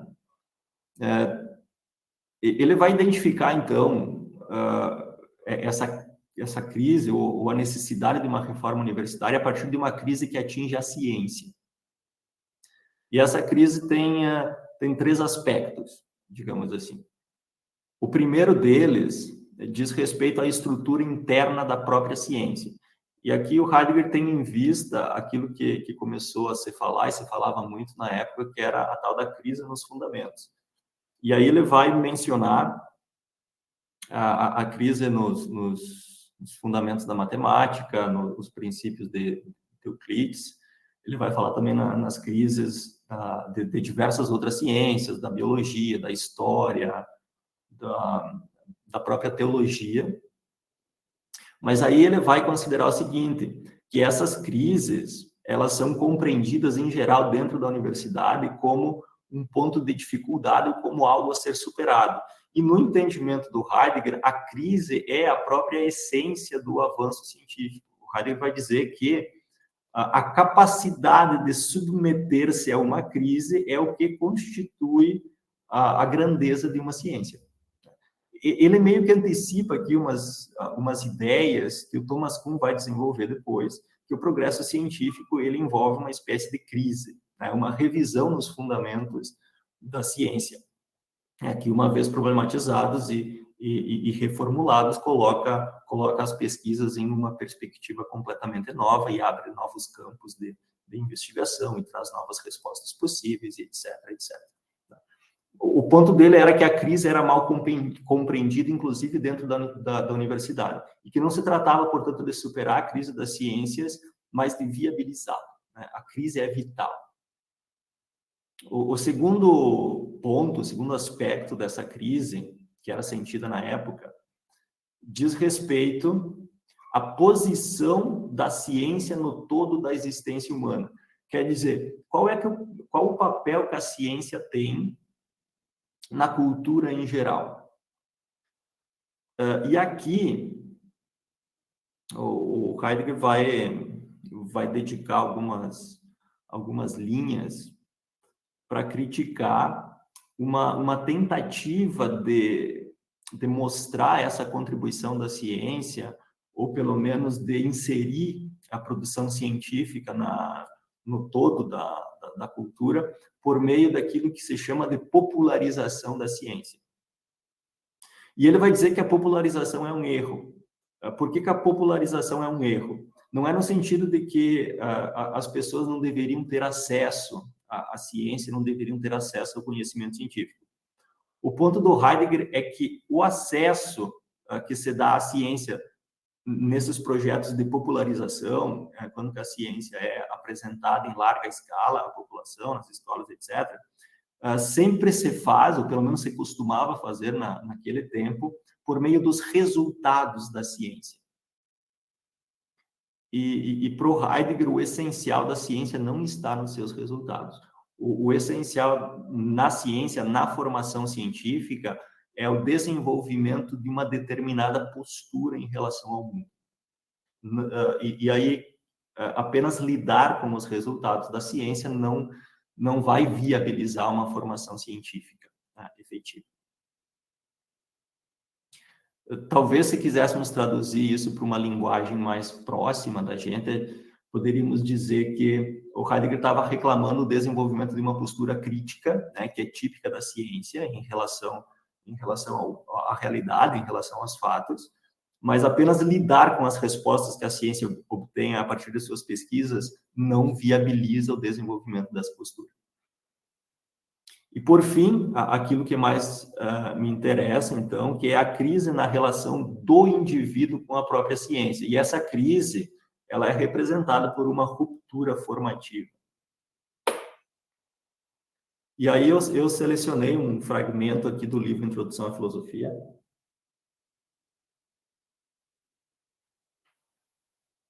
Ele vai identificar, então, essa crise ou a necessidade de uma reforma universitária a partir de uma crise que atinge a ciência. E essa crise tem 3 aspectos, digamos assim. O primeiro deles diz respeito à estrutura interna da própria ciência. E aqui o Heidegger tem em vista aquilo que começou a se falar, e se falava muito na época, que era a tal da crise nos fundamentos. E aí ele vai mencionar a crise nos fundamentos da matemática, nos princípios de Euclides. Ele vai falar também nas crises de diversas outras ciências, da biologia, da história, da própria teologia. Mas aí ele vai considerar o seguinte, que essas crises, elas são compreendidas em geral dentro da universidade como um ponto de dificuldade, como algo a ser superado. E no entendimento do Heidegger, a crise é a própria essência do avanço científico. O Heidegger vai dizer que a capacidade de submeter-se a uma crise é o que constitui a grandeza de uma ciência. Ele meio que antecipa aqui umas ideias que o Thomas Kuhn vai desenvolver depois, que o progresso científico ele envolve uma espécie de crise, né? Uma revisão nos fundamentos da ciência, que uma vez problematizados e reformulados, coloca as pesquisas em uma perspectiva completamente nova e abre novos campos de investigação e traz novas respostas possíveis, etc, etc. O ponto dele era que a crise era mal compreendida, inclusive dentro da universidade, e que não se tratava, portanto, de superar a crise das ciências, mas de viabilizá-la, né? A crise é vital. O segundo ponto, o segundo aspecto dessa crise, que era sentida na época, diz respeito à posição da ciência no todo da existência humana. Quer dizer, qual o papel que a ciência tem na cultura em geral? E aqui, o Heidegger vai dedicar algumas linhas para criticar uma tentativa de mostrar essa contribuição da ciência, ou pelo menos de inserir a produção científica no todo da cultura, por meio daquilo que se chama de popularização da ciência. E ele vai dizer que a popularização é um erro. Por que a popularização é um erro? Não é no sentido de que as pessoas não deveriam ter acesso à ciência, não deveriam ter acesso ao conhecimento científico. O ponto do Heidegger é que o acesso que se dá à ciência nesses projetos de popularização, quando a ciência é apresentada em larga escala à população, nas escolas, etc., sempre se faz, ou pelo menos se costumava fazer naquele tempo, por meio dos resultados da ciência. E para o Heidegger, o essencial da ciência não está nos seus resultados. O essencial na ciência, na formação científica, é o desenvolvimento de uma determinada postura em relação ao mundo. E aí, apenas lidar com os resultados da ciência não vai viabilizar uma formação científica, né, efetiva. Talvez, se quiséssemos traduzir isso para uma linguagem mais próxima da gente, poderíamos dizer que o Heidegger estava reclamando o desenvolvimento de uma postura crítica, né, que é típica da ciência em relação à realidade, em relação aos fatos, mas apenas lidar com as respostas que a ciência obtém a partir de suas pesquisas não viabiliza o desenvolvimento dessa postura. E, por fim, aquilo que mais me interessa, então, que é a crise na relação do indivíduo com a própria ciência. E essa crise, ela é representada por uma ruptura formativa. E aí eu selecionei um fragmento aqui do livro Introdução à Filosofia,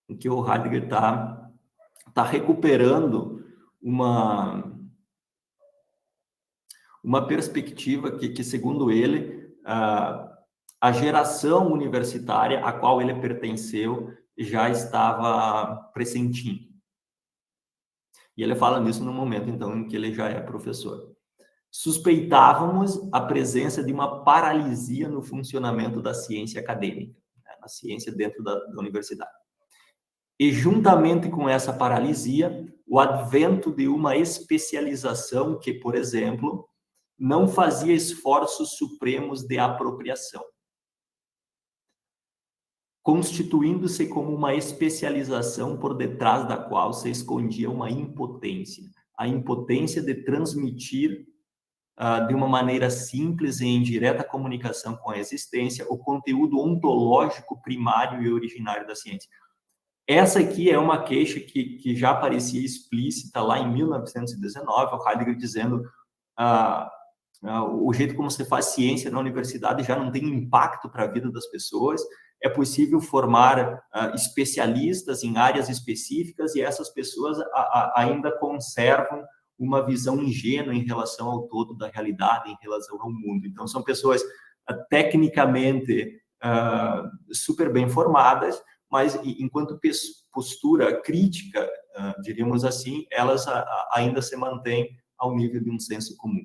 em que o Heidegger está recuperando uma perspectiva que, segundo ele, a geração universitária a qual ele pertenceu já estava pressentindo. E ele fala nisso no momento, então, em que ele já é professor. Suspeitávamos a presença de uma paralisia no funcionamento da ciência acadêmica, né, na ciência dentro da universidade. E, juntamente com essa paralisia, o advento de uma especialização que, por exemplo, não fazia esforços supremos de apropriação, constituindo-se como uma especialização por detrás da qual se escondia uma impotência, a impotência de transmitir de uma maneira simples e em direta comunicação com a existência o conteúdo ontológico primário e originário da ciência. Essa aqui é uma queixa que já aparecia explícita lá em 1919, o Heidegger dizendo o jeito como se faz ciência na universidade já não tem impacto para a vida das pessoas, é possível formar especialistas em áreas específicas e essas pessoas ainda conservam uma visão ingênua em relação ao todo da realidade, em relação ao mundo. Então, são pessoas tecnicamente super bem formadas, mas enquanto postura crítica, diríamos assim, elas ainda se mantêm ao nível de um senso comum.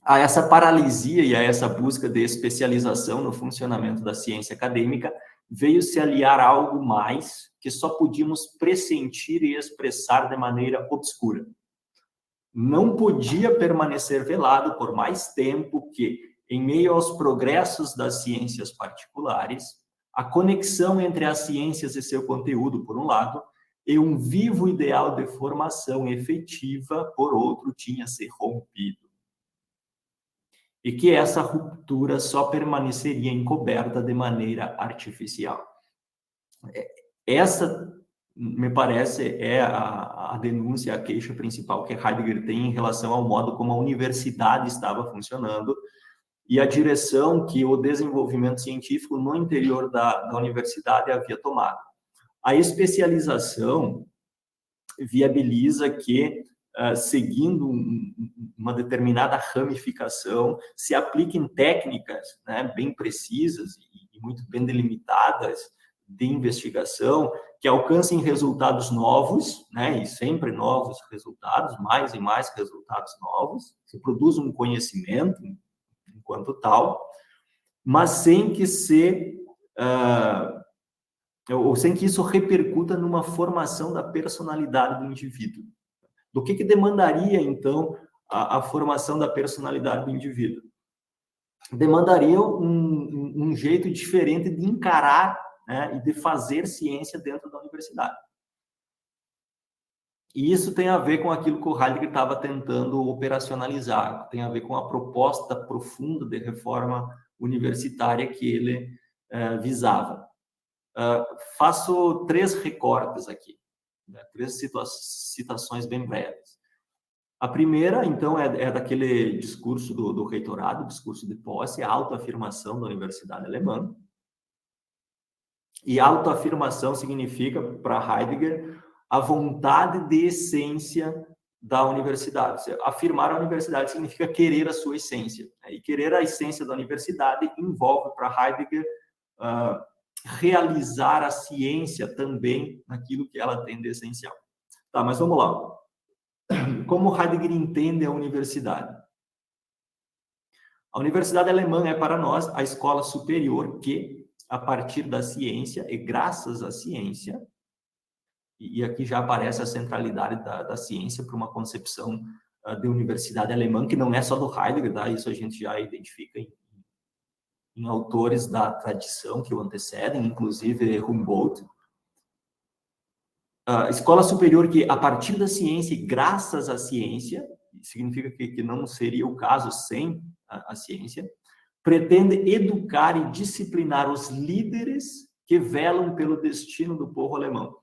A essa paralisia e a essa busca de especialização no funcionamento da ciência acadêmica veio se aliar a algo mais que só podíamos pressentir e expressar de maneira obscura. Não podia permanecer velado por mais tempo que, em meio aos progressos das ciências particulares, a conexão entre as ciências e seu conteúdo, por um lado, e um vivo ideal de formação efetiva, por outro, tinha se rompido. e que essa ruptura só permaneceria encoberta de maneira artificial. Essa, me parece, é a denúncia, a queixa principal que Heidegger tem em relação ao modo como a universidade estava funcionando e a direção que o desenvolvimento científico no interior da universidade havia tomado. A especialização viabiliza que, seguindo uma determinada ramificação, se apliquem técnicas, né, bem precisas e muito bem delimitadas de investigação, que alcancem resultados novos, né, e sempre novos resultados, mais e mais resultados novos, se produz um conhecimento enquanto tal, mas sem que ou sem que isso repercuta numa formação da personalidade do indivíduo. Do que demandaria, então, a formação da personalidade do indivíduo? Demandaria um jeito diferente de encarar, né, e de fazer ciência dentro da universidade. E isso tem a ver com aquilo que o Heidegger estava tentando operacionalizar, tem a ver com a proposta profunda de reforma universitária que ele visava. Faço 3 recortes aqui, né, 3 citações bem breves. A primeira, então, é daquele discurso do reitorado, discurso de posse, a autoafirmação da Universidade Alemã. E autoafirmação significa, para Heidegger, a vontade de essência da universidade. Afirmar a universidade significa querer a sua essência. E querer a essência da universidade envolve, para Heidegger, realizar a ciência também naquilo que ela tem de essencial. Tá, mas vamos lá. Como Heidegger entende a universidade? A universidade alemã é, para nós, a escola superior que, a partir da ciência e graças à ciência, e aqui já aparece a centralidade da ciência para uma concepção de universidade alemã, que não é só do Heidegger, tá? Isso a gente já identifica em autores da tradição que o antecedem, inclusive Humboldt. A escola superior que, a partir da ciência e graças à ciência, significa que não seria o caso sem a ciência, pretende educar e disciplinar os líderes que velam pelo destino do povo alemão.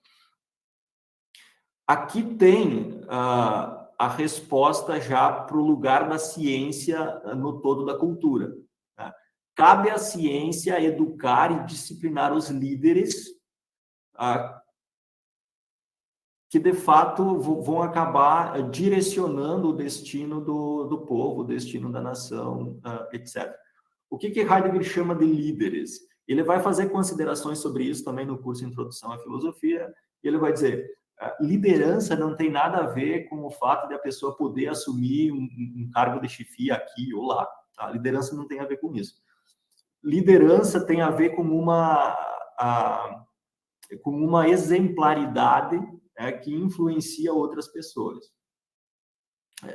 Aqui tem a resposta já para o lugar da ciência no todo da cultura. Tá? Cabe à ciência educar e disciplinar os líderes que, de fato, vão acabar direcionando o destino do povo, o destino da nação, etc. O que Heidegger chama de líderes? Ele vai fazer considerações sobre isso também no curso Introdução à Filosofia, e ele vai dizer, liderança não tem nada a ver com o fato de a pessoa poder assumir um cargo de chefia aqui ou lá. Tá? Liderança não tem a ver com isso. Liderança tem a ver com uma exemplaridade que influencia outras pessoas.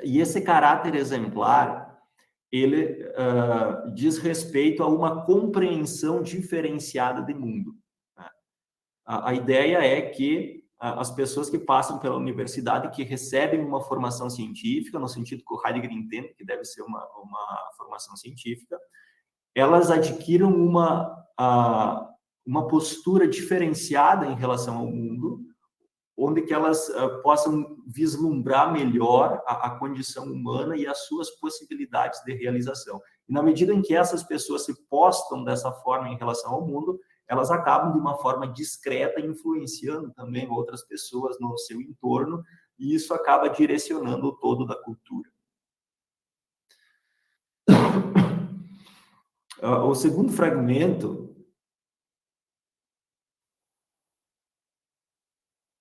E esse caráter exemplar, ele diz respeito a uma compreensão diferenciada de mundo. A ideia é que as pessoas que passam pela universidade, que recebem uma formação científica, no sentido que o Heidegger entende que deve ser uma formação científica, elas adquiram uma postura diferenciada em relação ao mundo, onde que elas possam vislumbrar melhor a condição humana e as suas possibilidades de realização. E na medida em que essas pessoas se postam dessa forma em relação ao mundo, elas acabam de uma forma discreta influenciando também outras pessoas no seu entorno, e isso acaba direcionando o todo da cultura. O segundo fragmento,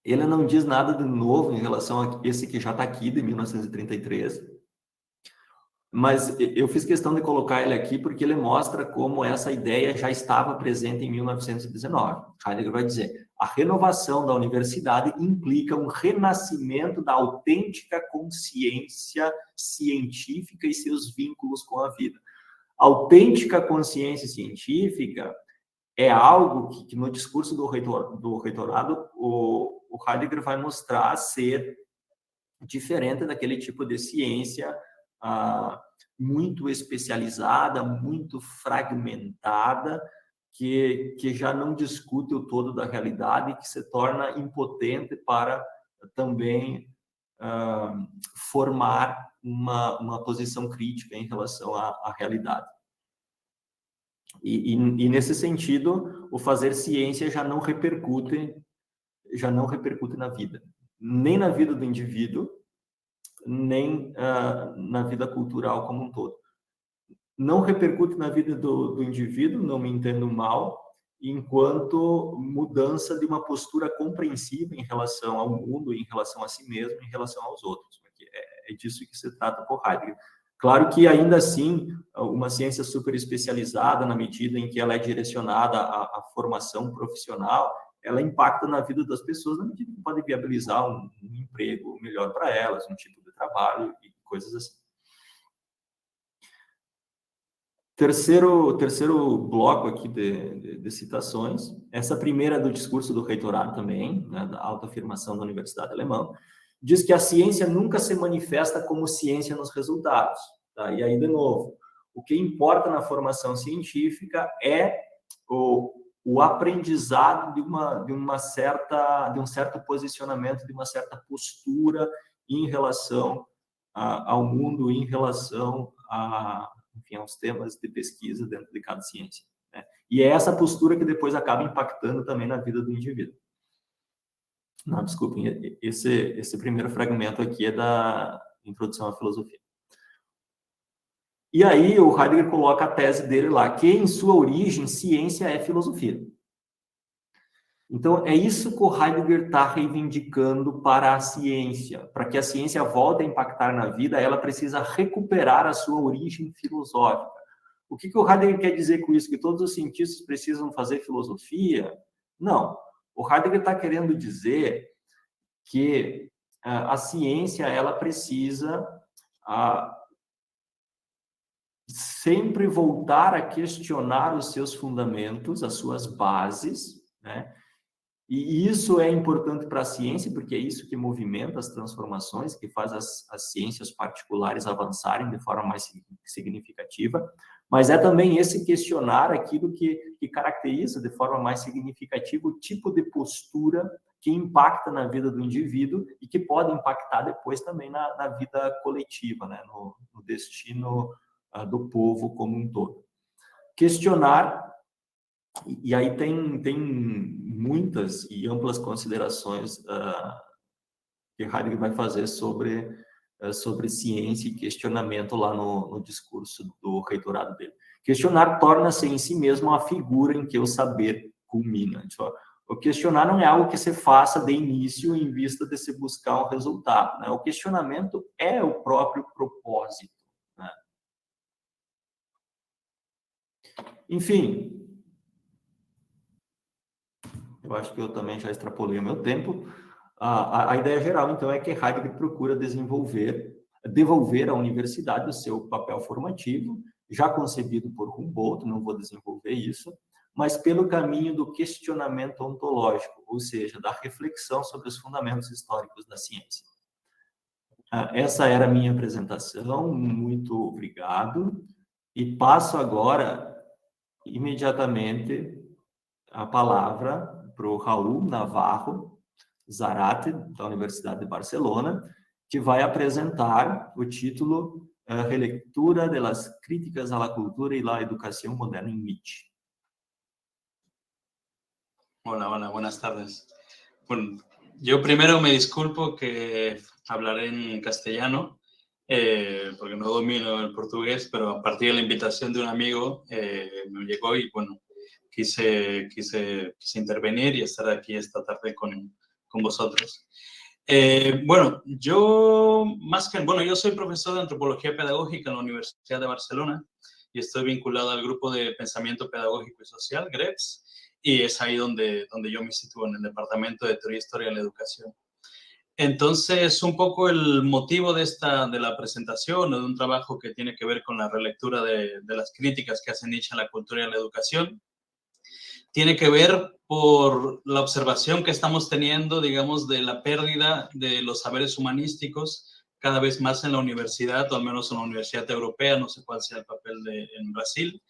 ele não diz nada de novo em relação a esse que já está aqui, de 1933, mas eu fiz questão de colocar ele aqui porque ele mostra como essa ideia já estava presente em 1919. Heidegger vai dizer, a renovação da universidade implica um renascimento da autêntica consciência científica e seus vínculos com a vida. A autêntica consciência científica é algo que no discurso do reitorado, o Heidegger vai mostrar ser diferente daquele tipo de ciência muito especializada, muito fragmentada, que já não discute o todo da realidade e que se torna impotente para também formar uma posição crítica em relação à realidade. E nesse sentido, o fazer ciência já não repercute na vida, nem na vida do indivíduo, nem na vida cultural como um todo. Não repercute na vida do indivíduo, não me entendo mal, enquanto mudança de uma postura compreensiva em relação ao mundo, em relação a si mesmo, em relação aos outros. Porque é disso que se trata por Heidegger. Claro que, ainda assim, uma ciência super especializada, na medida em que ela é direcionada à formação profissional, ela impacta na vida das pessoas na medida que pode viabilizar um emprego melhor para elas, um tipo de trabalho e coisas assim. Terceiro bloco aqui de citações, essa primeira do discurso do reitorado também, né, da autoafirmação da Universidade Alemã, diz que a ciência nunca se manifesta como ciência nos resultados. Tá? E aí, de novo, o que importa na formação científica é o aprendizado de um certo posicionamento, de uma certa postura em relação ao mundo, em relação enfim, aos temas de pesquisa dentro de cada ciência. Né? E é essa postura que depois acaba impactando também na vida do indivíduo. Não, desculpem, esse primeiro fragmento aqui é da Introdução à Filosofia. E aí o Heidegger coloca a tese dele lá, que em sua origem, ciência é filosofia. Então, é isso que o Heidegger está reivindicando para a ciência. Para que a ciência volte a impactar na vida, ela precisa recuperar a sua origem filosófica. O que o Heidegger quer dizer com isso? Que todos os cientistas precisam fazer filosofia? Não. O Heidegger está querendo dizer que a ciência ela precisa sempre voltar a questionar os seus fundamentos, as suas bases, né? E isso é importante para a ciência, porque é isso que movimenta as transformações, que faz as ciências particulares avançarem de forma mais significativa, mas é também esse questionar aquilo que caracteriza de forma mais significativa o tipo de postura que impacta na vida do indivíduo e que pode impactar depois também na vida coletiva, né? no destino do povo como um todo. Questionar. E aí tem muitas e amplas considerações que Heidegger vai fazer sobre ciência e questionamento lá no discurso do reitorado dele. Questionar torna-se em si mesmo a figura em que o saber culmina. O questionar não é algo que se faça de início em vista de se buscar um resultado, né? O questionamento é o próprio propósito, né? Enfim, eu acho que eu também já extrapolei o meu tempo. A ideia geral, então, é que Heidegger procura devolver à universidade o seu papel formativo, já concebido por Humboldt, não vou desenvolver isso, mas pelo caminho do questionamento ontológico, ou seja, da reflexão sobre os fundamentos históricos da ciência. Essa era a minha apresentação, muito obrigado, e passo agora, imediatamente, a palavra para o Raul Navarro Zarate, da Universidade de Barcelona, que vai apresentar o título Relectura de las críticas a la cultura y la educación moderna en Nietzsche. Hola, buenas tardes. Bueno, yo primero me disculpo que hablaré en castellano, porque no domino el portugués, pero a partir de la invitación de un amigo me llegó y, bueno, quise intervenir y estar aquí esta tarde con vosotros. Bueno, yo soy profesor de antropología pedagógica en la Universidad de Barcelona y estoy vinculado al grupo de pensamiento pedagógico y social, GREPS, y es ahí donde yo me sitúo, en el departamento de teoría e historia de la educación. Entonces, un poco el motivo de la presentación o de un trabajo que tiene que ver con la relectura de las críticas que hace Nietzsche a la cultura y a la educación, tiene que ver por la observación que estamos teniendo, digamos, de la pérdida de los saberes humanísticos cada vez más en la universidad, o al menos en la universidad europea, no sé cuál sea el papel en Brasil,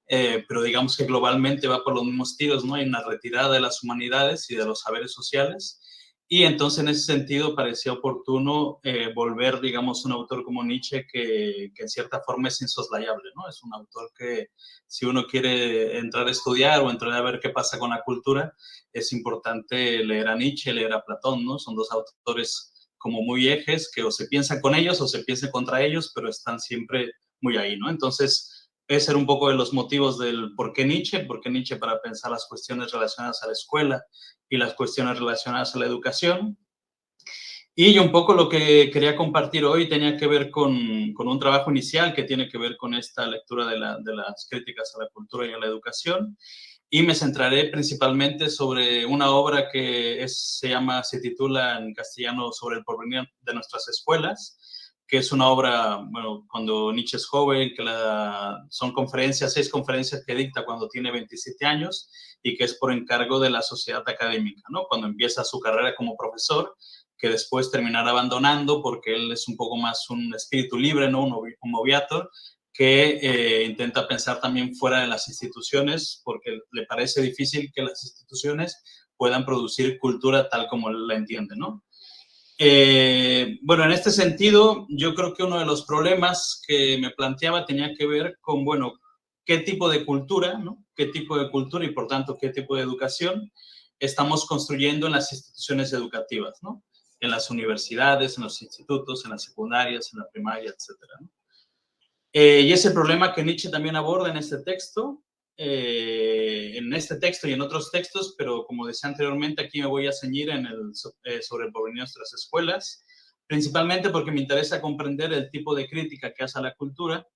pero digamos que globalmente va por los mismos tiros, ¿no? Hay una retirada de las humanidades y de los saberes sociales, y entonces en ese sentido parecía oportuno volver, digamos, un autor como Nietzsche que en cierta forma es insoslayable, ¿no? Es un autor que si uno quiere entrar a estudiar o entrar a ver qué pasa con la cultura, es importante leer a Nietzsche, leer a Platón, ¿no? Son dos autores como muy ejes que o se piensa con ellos o se piensa contra ellos, pero están siempre muy ahí, ¿no? Entonces, ese era un poco de los motivos del por qué Nietzsche para pensar las cuestiones relacionadas a la escuela y las cuestiones relacionadas a la educación. Y un poco lo que quería compartir hoy tenía que ver con un trabajo inicial que tiene que ver con esta lectura de las críticas a la cultura y a la educación. Y me centraré principalmente sobre una obra que se titula en castellano Sobre el porvenir de nuestras escuelas, que es una obra, bueno, cuando Nietzsche es joven, son 6 conferencias que dicta cuando tiene 27 años y que es por encargo de la sociedad académica, ¿no? Cuando empieza su carrera como profesor, que después terminará abandonando porque él es un poco más un espíritu libre, ¿no? Un moviator, que intenta pensar también fuera de las instituciones porque le parece difícil que las instituciones puedan producir cultura tal como él la entiende, ¿no? Bueno, en este sentido, yo creo que uno de los problemas que me planteaba tenía que ver con, bueno, qué tipo de cultura, ¿no? Qué tipo de cultura y, por tanto, qué tipo de educación estamos construyendo en las instituciones educativas, ¿no? En las universidades, en los institutos, en las secundarias, en la primaria, etcétera, ¿no? Y ese problema que Nietzsche también aborda en este texto y en otros textos, pero como decía anteriormente, aquí me voy a ceñir sobre el porvenir de nuestras escuelas, principalmente porque me interesa comprender el tipo de crítica que hace a la cultura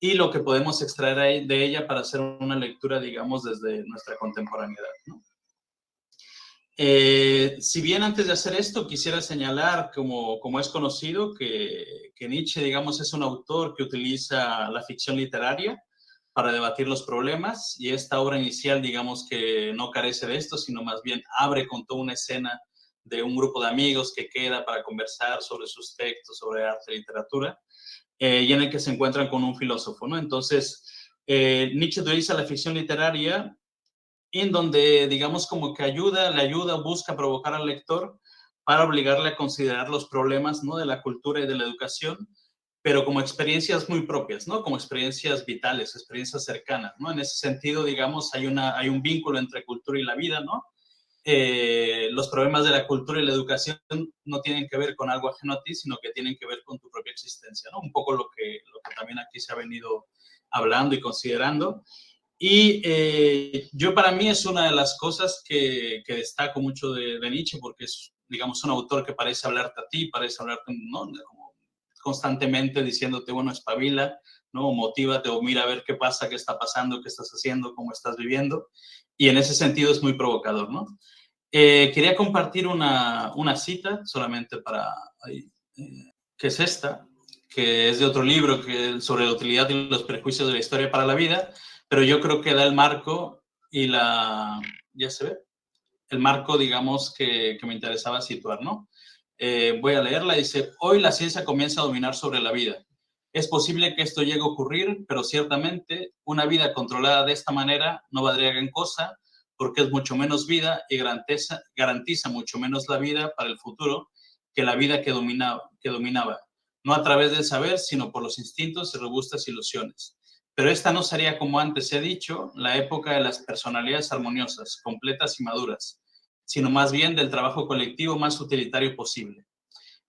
y lo que podemos extraer de ella para hacer una lectura, digamos, desde nuestra contemporaneidad, ¿no? Si bien antes de hacer esto quisiera señalar, como es conocido, que Nietzsche, digamos, es un autor que utiliza la ficción literaria para debatir los problemas, y esta obra inicial, digamos, que no carece de esto, sino más bien abre con toda una escena de un grupo de amigos que queda para conversar sobre sus textos, sobre arte y literatura, y en el que se encuentran con un filósofo, ¿no? Entonces, Nietzsche utiliza la ficción literaria en donde, digamos, como que le ayuda, busca provocar al lector para obligarle a considerar los problemas, ¿no? De la cultura y de la educación, pero como experiencias muy propias, ¿no? Como experiencias vitales, experiencias cercanas, ¿no? En ese sentido, digamos, hay un vínculo entre cultura y la vida, ¿no? Los problemas de la cultura y la educación no tienen que ver con algo ajeno a ti, sino que tienen que ver con tu propia existencia, ¿no? Un poco lo que también aquí se ha venido hablando y considerando. Y para mí es una de las cosas que destaco mucho de Nietzsche, porque es, digamos, un autor que parece hablarte a ti, parece hablarte, ¿no? Como constantemente diciéndote, bueno, espabila, ¿no? Motívate o mira a ver qué pasa, qué está pasando, qué estás haciendo, cómo estás viviendo. Y en ese sentido es muy provocador, ¿no? Quería compartir una cita solamente que es esta, que es de otro libro sobre la utilidad y los prejuicios de la historia para la vida, pero yo creo que da el marco ya se ve, el marco, digamos, que me interesaba situar, ¿no? Voy a leerla, dice: hoy la ciencia comienza a dominar sobre la vida. Es posible que esto llegue a ocurrir, pero ciertamente una vida controlada de esta manera no valdría gran cosa, porque es mucho menos vida y garantiza mucho menos la vida para el futuro que la vida que dominaba, no a través del saber, sino por los instintos y robustas ilusiones. Pero esta no sería, como antes se ha dicho, la época de las personalidades armoniosas, completas y maduras, sino más bien del trabajo colectivo más utilitario posible.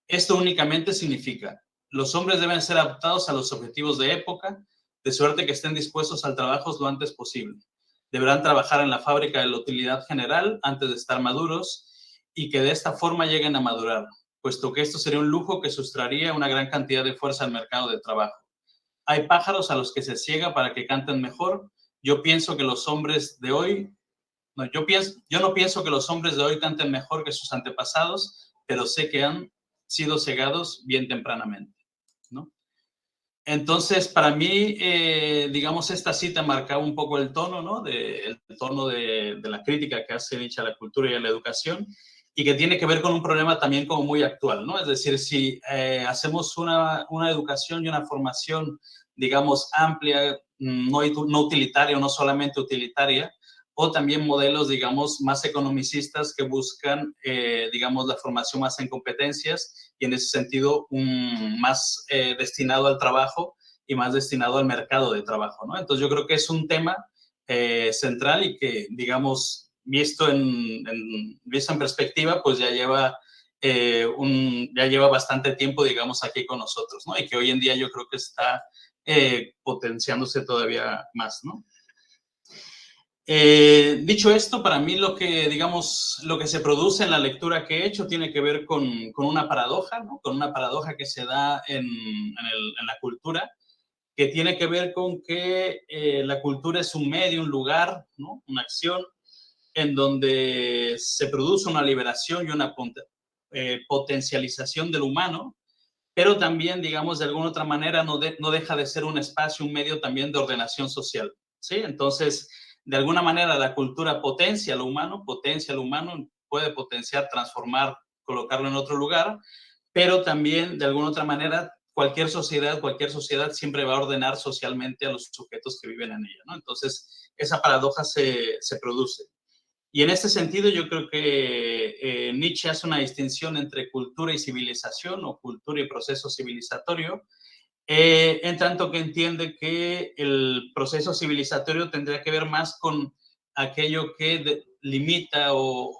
Esto únicamente significa: los hombres deben ser adaptados a los objetivos de época, de suerte que estén dispuestos al trabajo lo antes posible. Deberán trabajar en la fábrica de la utilidad general antes de estar maduros, y que de esta forma lleguen a madurar, puesto que esto sería un lujo que sustraería una gran cantidad de fuerza al mercado de trabajo. Hay pájaros a los que se ciega para que canten mejor. Yo pienso que los hombres de hoy yo no pienso que los hombres de hoy canten mejor que sus antepasados, pero sé que han sido cegados bien tempranamente, ¿no? Entonces, para mí, digamos, esta cita marcaba un poco el tono, ¿no? El tono de la crítica que hace Nietzsche a la cultura y a la educación. y que tiene que ver con un problema también como muy actual, ¿no? Es decir, si hacemos una educación y una formación, digamos, amplia, no utilitaria o no solamente utilitaria, o también modelos, digamos, más economicistas que buscan, digamos, la formación más en competencias y en ese sentido más destinado al trabajo y más destinado al mercado de trabajo, ¿no? Entonces yo creo que es un tema central y que, digamos, visto en perspectiva, pues ya lleva bastante tiempo, digamos, aquí con nosotros, ¿no? Y que hoy en día yo creo que está potenciándose todavía más, ¿no? Dicho esto, para mí lo que, digamos, lo que se produce en la lectura que he hecho tiene que ver con una paradoja, ¿no? Con una paradoja que se da en la cultura, que tiene que ver con que la cultura es un medio, un lugar, ¿no? Una acción en donde se produce una liberación y una potencialización del humano, pero también, digamos, de alguna otra manera no deja de ser un espacio, un medio también de ordenación social, ¿sí? Entonces, de alguna manera la cultura potencia lo humano, puede potenciar, transformar, colocarlo en otro lugar, pero también, de alguna otra manera, cualquier sociedad siempre va a ordenar socialmente a los sujetos que viven en ella, ¿no? Entonces, esa paradoja se produce. Y en este sentido yo creo que Nietzsche hace una distinción entre cultura y civilización o cultura y proceso civilizatorio, en tanto que entiende que el proceso civilizatorio tendría que ver más con aquello que limita o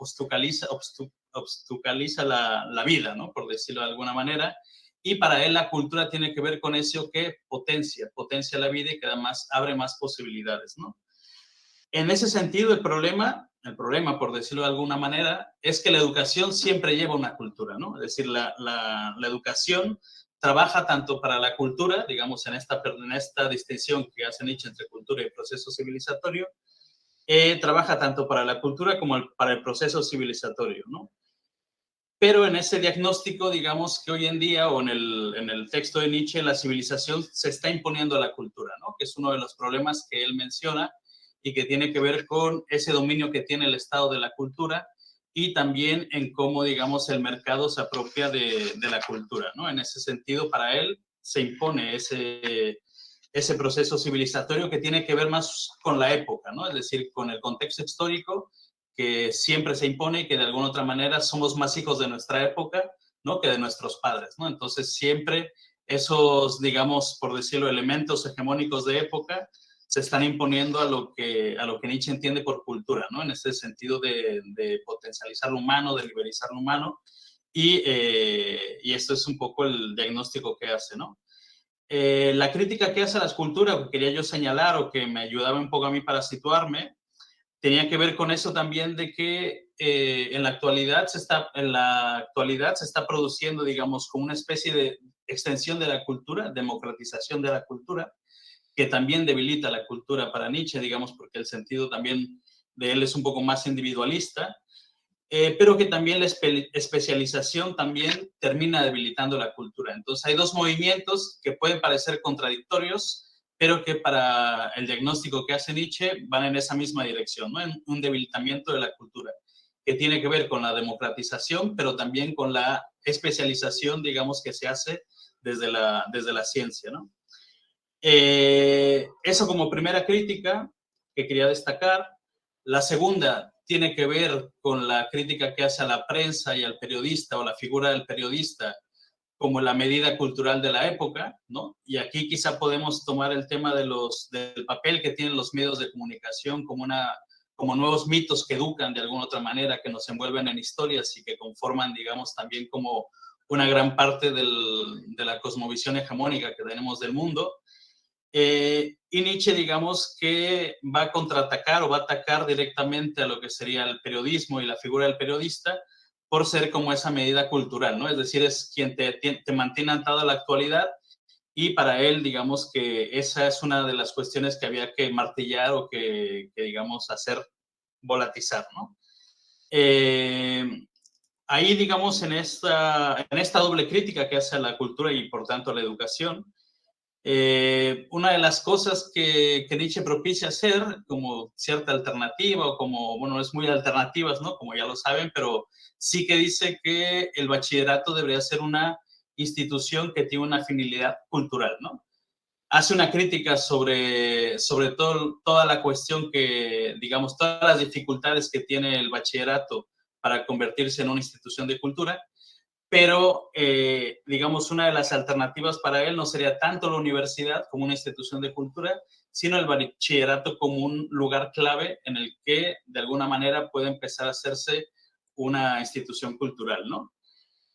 obstaculiza la vida, ¿no? Por decirlo de alguna manera. Y para él la cultura tiene que ver con eso que potencia la vida y que además abre más posibilidades, ¿no? En ese sentido, el problema, por decirlo de alguna manera, es que la educación siempre lleva una cultura, ¿no? Es decir, la educación trabaja tanto para la cultura, digamos, en esta distinción que hace Nietzsche entre cultura y proceso civilizatorio, trabaja tanto para la cultura como para el proceso civilizatorio, ¿no? Pero en ese diagnóstico, digamos que hoy en día, o en el texto de Nietzsche, la civilización se está imponiendo a la cultura, ¿no? Que es uno de los problemas que él menciona y que tiene que ver con ese dominio que tiene el Estado de la cultura y también en cómo, digamos, el mercado se apropia de la cultura, ¿no? En ese sentido, para él se impone ese proceso civilizatorio que tiene que ver más con la época, ¿no? Es decir, con el contexto histórico que siempre se impone y que de alguna otra manera somos más hijos de nuestra época, ¿no? Que de nuestros padres, ¿no? Entonces siempre esos, digamos, por decirlo, elementos hegemónicos de época se están imponiendo a lo que Nietzsche entiende por cultura, ¿no? En ese sentido de potencializar lo humano, de liberalizar lo humano, y esto es un poco el diagnóstico que hace, ¿no? La crítica que hace a la escultura, que quería yo señalar o que me ayudaba un poco a mí para situarme, tenía que ver con eso también de que en la actualidad se está produciendo, digamos, como una especie de extensión de la cultura, democratización de la cultura, que también debilita la cultura para Nietzsche, digamos, porque el sentido también de él es un poco más individualista, pero que también la especialización también termina debilitando la cultura. Entonces hay dos movimientos que pueden parecer contradictorios, pero que para el diagnóstico que hace Nietzsche van en esa misma dirección, ¿no? En un debilitamiento de la cultura, que tiene que ver con la democratización, pero también con la especialización, digamos, que se hace desde la ciencia, ¿no? Eso como primera crítica que quería destacar. La segunda tiene que ver con la crítica que hace a la prensa y al periodista o la figura del periodista como la medida cultural de la época, ¿no? Y aquí quizá podemos tomar el tema del papel que tienen los medios de comunicación como nuevos mitos que educan de alguna otra manera, que nos envuelven en historias y que conforman, digamos, también como una gran parte de la cosmovisión hegemónica que tenemos del mundo. Y Nietzsche, digamos, que va a contraatacar o va a atacar directamente a lo que sería el periodismo y la figura del periodista por ser como esa medida cultural, ¿no? Es decir, es quien te mantiene atado a la actualidad y para él, digamos, que esa es una de las cuestiones que había que martillar o que digamos, hacer volatizar, ¿no? Ahí, digamos, en esta doble crítica que hace a la cultura y, por tanto, a la educación, Una de las cosas que Nietzsche propicia hacer, como cierta alternativa, o como, bueno, es muy alternativas, ¿no? Como ya lo saben, pero sí que dice que el bachillerato debería ser una institución que tiene una finalidad cultural, ¿no? Hace una crítica sobre toda la cuestión que, digamos, todas las dificultades que tiene el bachillerato para convertirse en una institución de cultura, pero, digamos, una de las alternativas para él no sería tanto la universidad como una institución de cultura, sino el bachillerato como un lugar clave en el que, de alguna manera, puede empezar a hacerse una institución cultural, ¿no?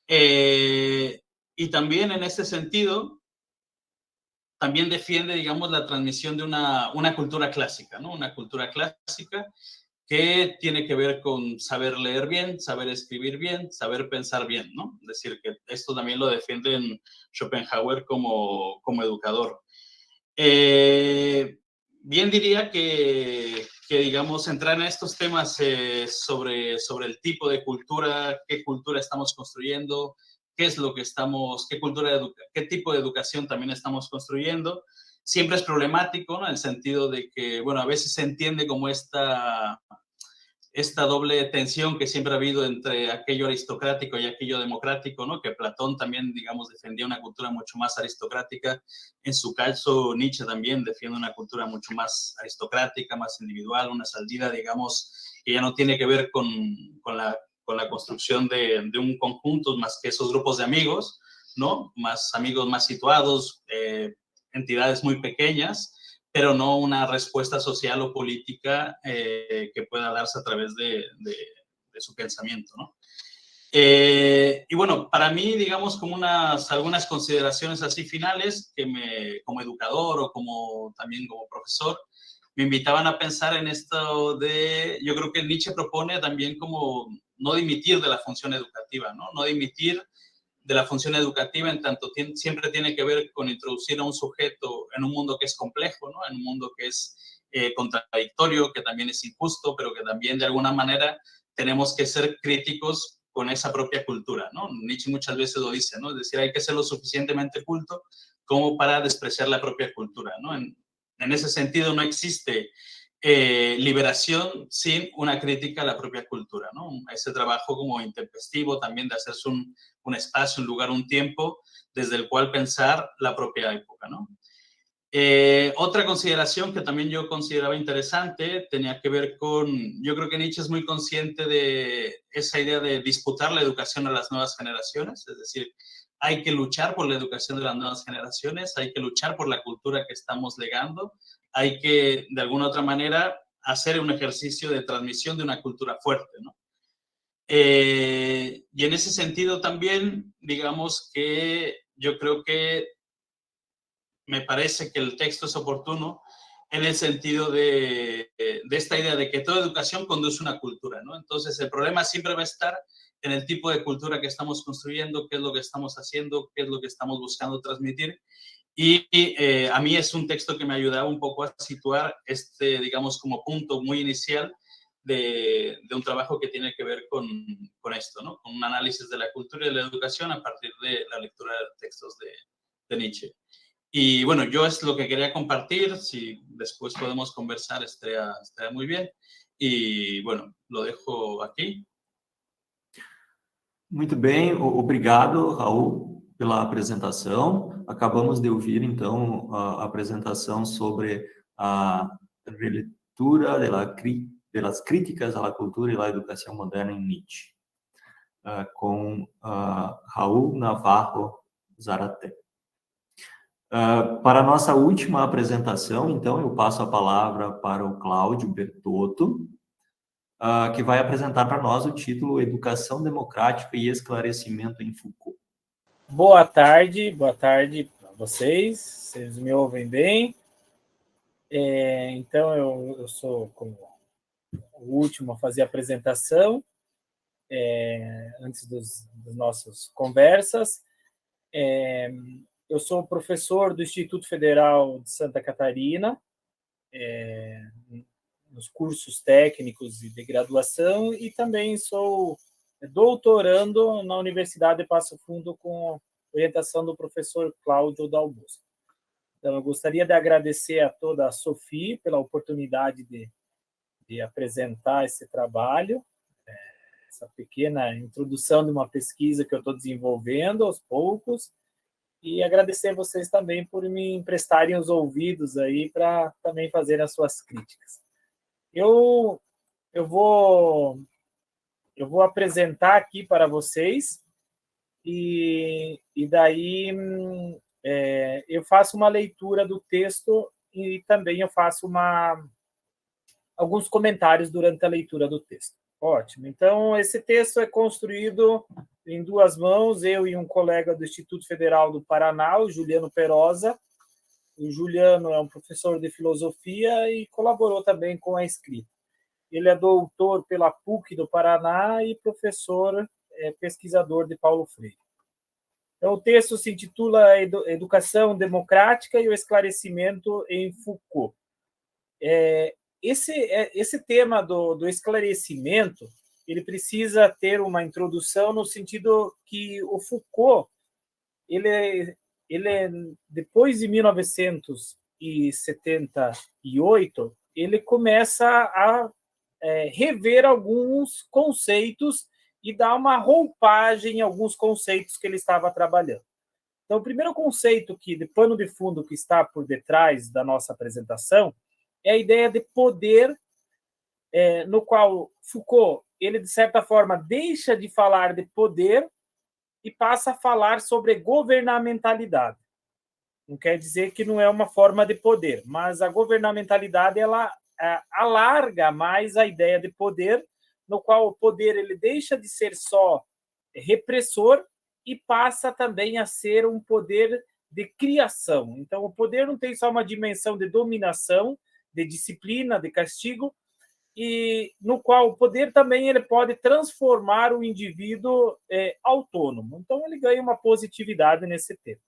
Y también en ese sentido, también defiende, digamos, la transmisión de una cultura clásica, ¿no? Una cultura clásica que tiene que ver con saber leer bien, saber escribir bien, saber pensar bien, ¿no? Es decir, que esto también lo defiende Schopenhauer como educador. Bien diría digamos, entrar en estos temas sobre el tipo de cultura, qué cultura estamos construyendo, qué es lo que estamos, qué tipo de educación también estamos construyendo. Siempre es problemático, ¿no? En el sentido de que, bueno, a veces se entiende como esta doble tensión que siempre ha habido entre aquello aristocrático y aquello democrático, ¿no? Que Platón también, digamos, defendía una cultura mucho más aristocrática. En su caso, Nietzsche también defiende una cultura mucho más aristocrática, más individual, una salida, digamos, que ya no tiene que ver con la construcción de un conjunto, más que esos grupos de amigos, ¿no? Más amigos más situados, entidades muy pequeñas, pero no una respuesta social o política que pueda darse a través de su pensamiento, ¿no? Y bueno, para mí, digamos, como algunas consideraciones así finales, como educador o también como profesor, me invitaban a pensar en esto yo creo que Nietzsche propone también como no dimitir de la función educativa, ¿no? No dimitir de la función educativa en tanto siempre tiene que ver con introducir a un sujeto en un mundo que es complejo, ¿no? En un mundo que es contradictorio, que también es injusto, pero que también de alguna manera tenemos que ser críticos con esa propia cultura, ¿no? Nietzsche muchas veces lo dice, ¿no? Es decir, hay que ser lo suficientemente culto como para despreciar la propia cultura, ¿no? En ese sentido no existe liberación sin una crítica a la propia cultura, ¿no? Ese trabajo como intempestivo también de hacerse un espacio, un lugar, un tiempo desde el cual pensar la propia época, ¿no? Otra consideración que también yo consideraba interesante tenía que ver yo creo que Nietzsche es muy consciente de esa idea de disputar la educación a las nuevas generaciones, es decir, hay que luchar por la educación de las nuevas generaciones, hay que luchar por la cultura que estamos legando, hay que, de alguna otra manera, hacer un ejercicio de transmisión de una cultura fuerte, ¿no? Y en ese sentido también, digamos que yo creo que me parece que el texto es oportuno en el sentido de esta idea de que toda educación conduce a una cultura, ¿no? Entonces, el problema siempre va a estar en el tipo de cultura que estamos construyendo, qué es lo que estamos haciendo, qué es lo que estamos buscando transmitir. Y a mí es un texto que me ayudaba un poco a situar digamos, como punto muy inicial de un trabajo que tiene que ver con esto, ¿no? Con un análisis de la cultura y de la educación a partir de la lectura de textos de Nietzsche. Y bueno, yo es lo que quería compartir, si después podemos conversar estaría muy bien. Y bueno, lo dejo aquí. Muito bem, obrigado, Raul, pela apresentação. Acabamos de ouvir, então, a apresentação sobre a releitura das críticas à cultura e à educação moderna em Nietzsche, com Raul Navarro Zárate. Para a nossa última apresentação, então, eu passo a palavra para o Cláudio Bertotto, que vai apresentar para nós o título Educação Democrática e Esclarecimento em Foucault. Boa tarde para vocês me ouvem bem? Então, eu sou como o último a fazer a apresentação, antes das nossas conversas. Eu sou professor do Instituto Federal de Santa Catarina, nos cursos técnicos e de graduação, e também sou doutorando na Universidade de Passo Fundo com orientação do professor Cláudio Dalbosco. Então, eu gostaria de agradecer a toda a Sophie pela oportunidade de apresentar esse trabalho, essa pequena introdução de uma pesquisa que eu estou desenvolvendo aos poucos, e agradecer a vocês também por me emprestarem os ouvidos aí para também fazer as suas críticas. Eu vou apresentar aqui para vocês e daí eu faço uma leitura do texto e também eu faço alguns comentários durante a leitura do texto. Ótimo. Então, esse texto é construído em duas mãos, eu e um colega do Instituto Federal do Paraná, o Juliano Perosa. O Juliano é um professor de filosofia e colaborou também com a escrita. Ele é doutor pela PUC do Paraná e professor pesquisador de Paulo Freire. Então, o texto se intitula Educação Democrática e o Esclarecimento em Foucault. Esse tema do esclarecimento, ele precisa ter uma introdução no sentido que o Foucault, ele depois de 1978, ele começa a rever alguns conceitos e dar uma roupagem em alguns conceitos que ele estava trabalhando. Então, o primeiro conceito de pano de fundo que está por detrás da nossa apresentação é a ideia de poder, no qual Foucault, ele, de certa forma, deixa de falar de poder e passa a falar sobre governamentalidade. Não quer dizer que não é uma forma de poder, mas a governamentalidade ela alarga mais a ideia de poder, no qual o poder ele deixa de ser só repressor e passa também a ser um poder de criação. Então, o poder não tem só uma dimensão de dominação, de disciplina, de castigo, e no qual o poder também ele pode transformar o indivíduo autônomo. Então, ele ganha uma positividade nesse tema.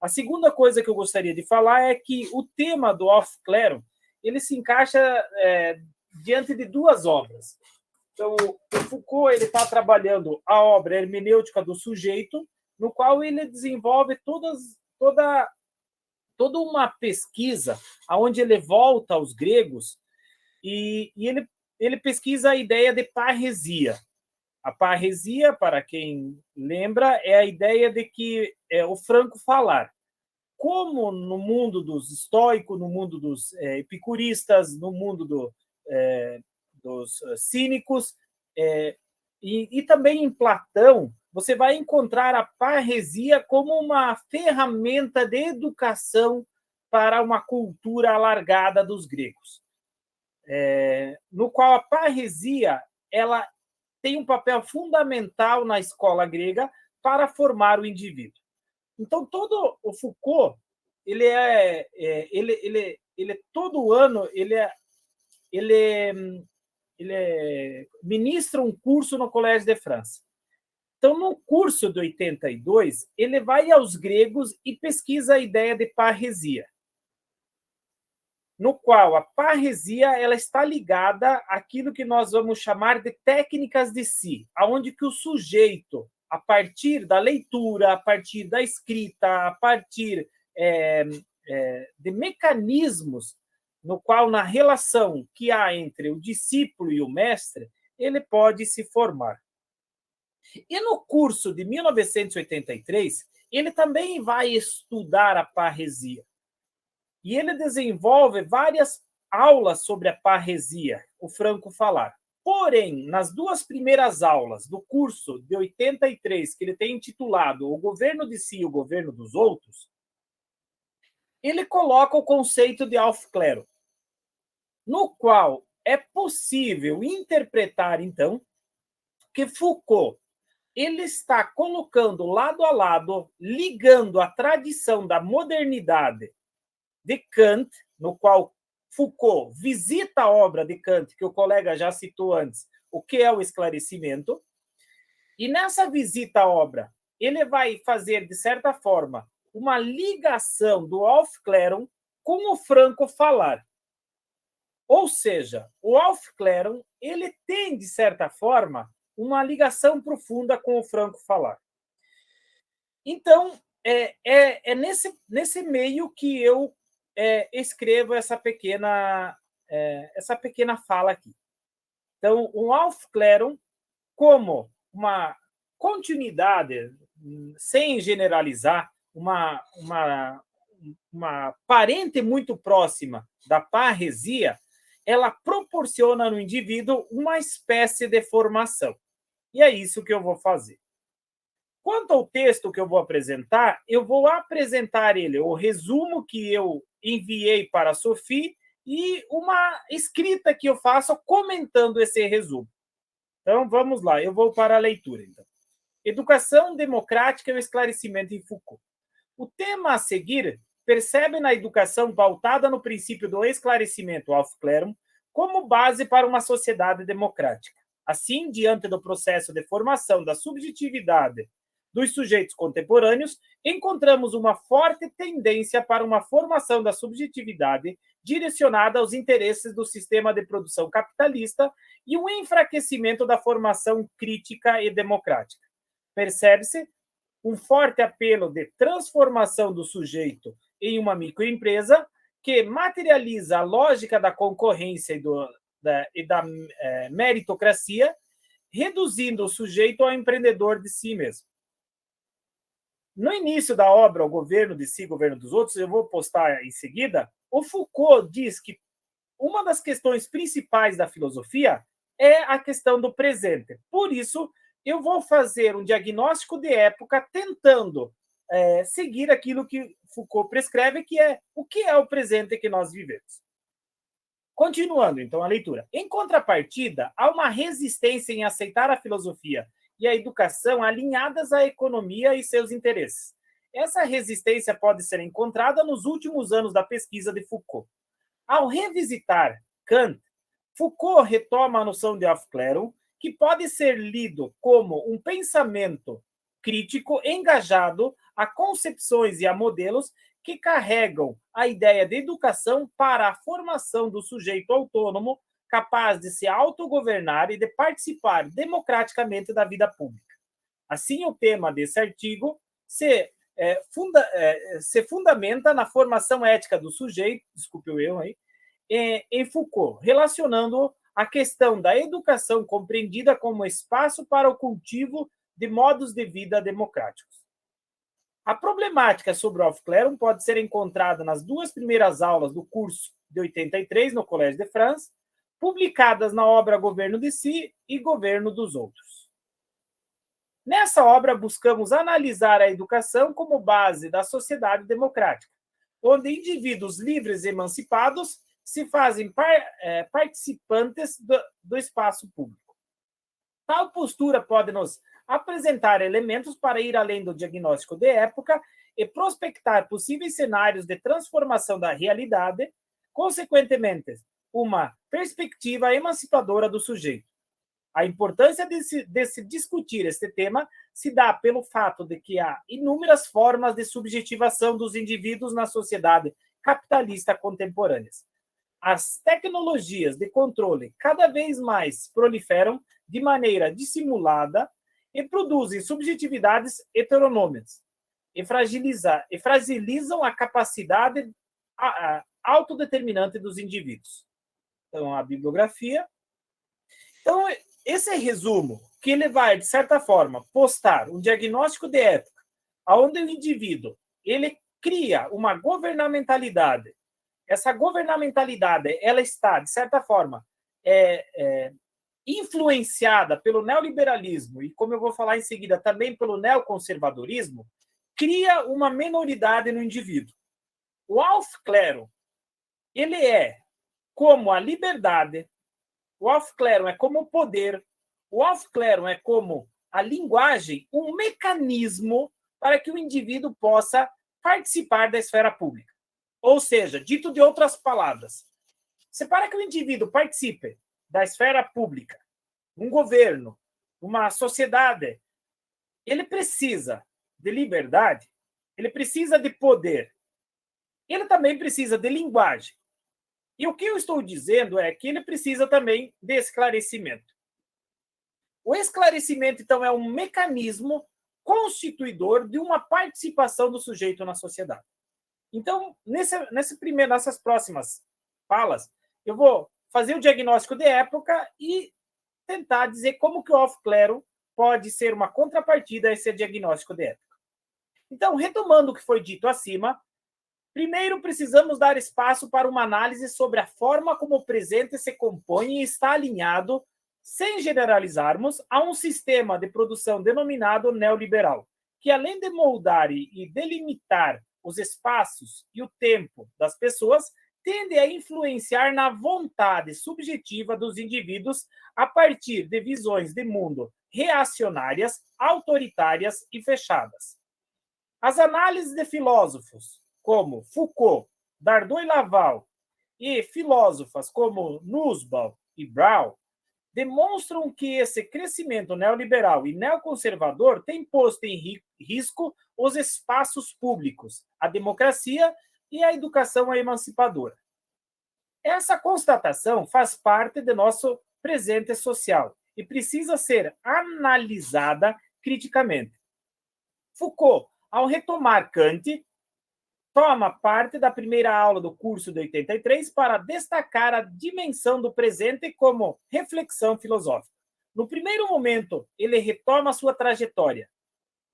A segunda coisa que eu gostaria de falar é que o tema do Aufklärung ele se encaixa diante de duas obras. Então, o Foucault ele está trabalhando a obra hermenêutica do sujeito, no qual ele desenvolve toda uma pesquisa, onde ele volta aos gregos e ele pesquisa a ideia de parresia. A parresia, para quem lembra, é a ideia de que o franco falar. Como no mundo dos estoicos, no mundo dos epicuristas, no mundo dos cínicos, e também em Platão, você vai encontrar a parresia como uma ferramenta de educação para uma cultura alargada dos gregos, no qual a parresia ela tem um papel fundamental na escola grega para formar o indivíduo. Então, todo o Foucault, ele todo ano, ele ministra um curso no Collège de France. Então, no curso de 82, ele vai aos gregos e pesquisa a ideia de parresia, no qual a parresia ela está ligada àquilo que nós vamos chamar de técnicas de si, aonde que o sujeito, a partir da leitura, a partir da escrita, a partir de mecanismos no qual, na relação que há entre o discípulo e o mestre, ele pode se formar. E no curso de 1983, ele também vai estudar a parresia. E ele desenvolve várias aulas sobre a parresia, o franco falar. Porém, nas duas primeiras aulas do curso de 83, que ele tem intitulado O Governo de Si e o Governo dos Outros, ele coloca o conceito de Aufklärung, no qual é possível interpretar, então, que Foucault ele está colocando lado a lado, ligando a tradição da modernidade de Kant, no qual Foucault visita a obra de Kant, que o colega já citou antes, o que é o esclarecimento, e nessa visita à obra, ele vai fazer, de certa forma, uma ligação do Aufklärung com o franco falar. Ou seja, o Aufklärung ele tem, de certa forma, uma ligação profunda com o franco falar. Então, nesse meio que eu escrevo essa pequena fala aqui. Então, o Aufklärung, como uma continuidade, sem generalizar, uma parente muito próxima da parresia, ela proporciona no indivíduo uma espécie de formação. E é isso que eu vou fazer. Quanto ao texto que eu vou apresentar ele, o resumo que eu enviei para a Sophie e uma escrita que eu faço comentando esse resumo. Então, vamos lá, eu vou para a leitura. Então. Educação democrática e o esclarecimento em Foucault. O tema a seguir percebe na educação pautada no princípio do esclarecimento Aufklärung como base para uma sociedade democrática. Assim, diante do processo de formação da subjetividade dos sujeitos contemporâneos, encontramos uma forte tendência para uma formação da subjetividade direcionada aos interesses do sistema de produção capitalista e um enfraquecimento da formação crítica e democrática. Percebe-se um forte apelo de transformação do sujeito em uma microempresa que materializa a lógica da concorrência e da meritocracia, reduzindo o sujeito ao empreendedor de si mesmo. No início da obra O Governo de Si, Governo dos Outros, eu vou postar em seguida, o Foucault diz que uma das questões principais da filosofia é a questão do presente. Por isso, eu vou fazer um diagnóstico de época tentando seguir aquilo que Foucault prescreve, que é o que é o presente que nós vivemos. Continuando, então, a leitura. Em contrapartida, há uma resistência em aceitar a filosofia e a educação alinhadas à economia e seus interesses. Essa resistência pode ser encontrada nos últimos anos da pesquisa de Foucault. Ao revisitar Kant, Foucault retoma a noção de Aufklärung, que pode ser lido como um pensamento crítico engajado a concepções e a modelos que carregam a ideia de educação para a formação do sujeito autônomo, capaz de se autogovernar e de participar democraticamente da vida pública. Assim, o tema desse artigo se fundamenta na formação ética do sujeito, desculpe o erro aí, em Foucault, relacionando a questão da educação compreendida como espaço para o cultivo de modos de vida democráticos. A problemática sobre o Aufklärung pode ser encontrada nas duas primeiras aulas do curso de 83 no Collège de France, publicadas na obra Governo de Si e Governo dos Outros. Nessa obra, buscamos analisar a educação como base da sociedade democrática, onde indivíduos livres e emancipados se fazem participantes do espaço público. Tal postura pode nos apresentar elementos para ir além do diagnóstico de época e prospectar possíveis cenários de transformação da realidade, consequentemente, uma perspectiva emancipadora do sujeito. A importância de se discutir este tema se dá pelo fato de que há inúmeras formas de subjetivação dos indivíduos na sociedade capitalista contemporânea. As tecnologias de controle cada vez mais proliferam de maneira dissimulada e produzem subjetividades heteronômicas e fragilizam a capacidade autodeterminante dos indivíduos. Então, a bibliografia. Então, esse resumo, que ele vai, de certa forma, postar um diagnóstico de época, onde o indivíduo ele cria uma governamentalidade. Essa governamentalidade ela está, de certa forma, influenciada pelo neoliberalismo e, como eu vou falar em seguida, também pelo neoconservadorismo, cria uma minoridade no indivíduo. O Aufklärung, ele é como a liberdade, o Aufklärung é como o poder, o Aufklärung é como a linguagem, um mecanismo para que o indivíduo possa participar da esfera pública. Ou seja, dito de outras palavras, para que o indivíduo participe da esfera pública, um governo, uma sociedade, ele precisa de liberdade, ele precisa de poder, ele também precisa de linguagem. E o que eu estou dizendo é que ele precisa também de esclarecimento. O esclarecimento, então, é um mecanismo constituidor de uma participação do sujeito na sociedade. Então, nessas próximas falas, eu vou fazer o diagnóstico de época e tentar dizer como que o off-clero pode ser uma contrapartida a esse diagnóstico de época. Então, retomando o que foi dito acima, primeiro precisamos dar espaço para uma análise sobre a forma como o presente se compõe e está alinhado, sem generalizarmos, a um sistema de produção denominado neoliberal, que além de moldar e delimitar os espaços e o tempo das pessoas, tende a influenciar na vontade subjetiva dos indivíduos a partir de visões de mundo reacionárias, autoritárias e fechadas. As análises de filósofos como Foucault, Dardot e Laval e filósofas como Nussbaum e Brown demonstram que esse crescimento neoliberal e neoconservador tem posto em risco os espaços públicos, a democracia e a educação emancipadora. Essa constatação faz parte do nosso presente social e precisa ser analisada criticamente. Foucault, ao retomar Kant, toma parte da primeira aula do curso de 83 para destacar a dimensão do presente como reflexão filosófica. No primeiro momento, ele retoma sua trajetória,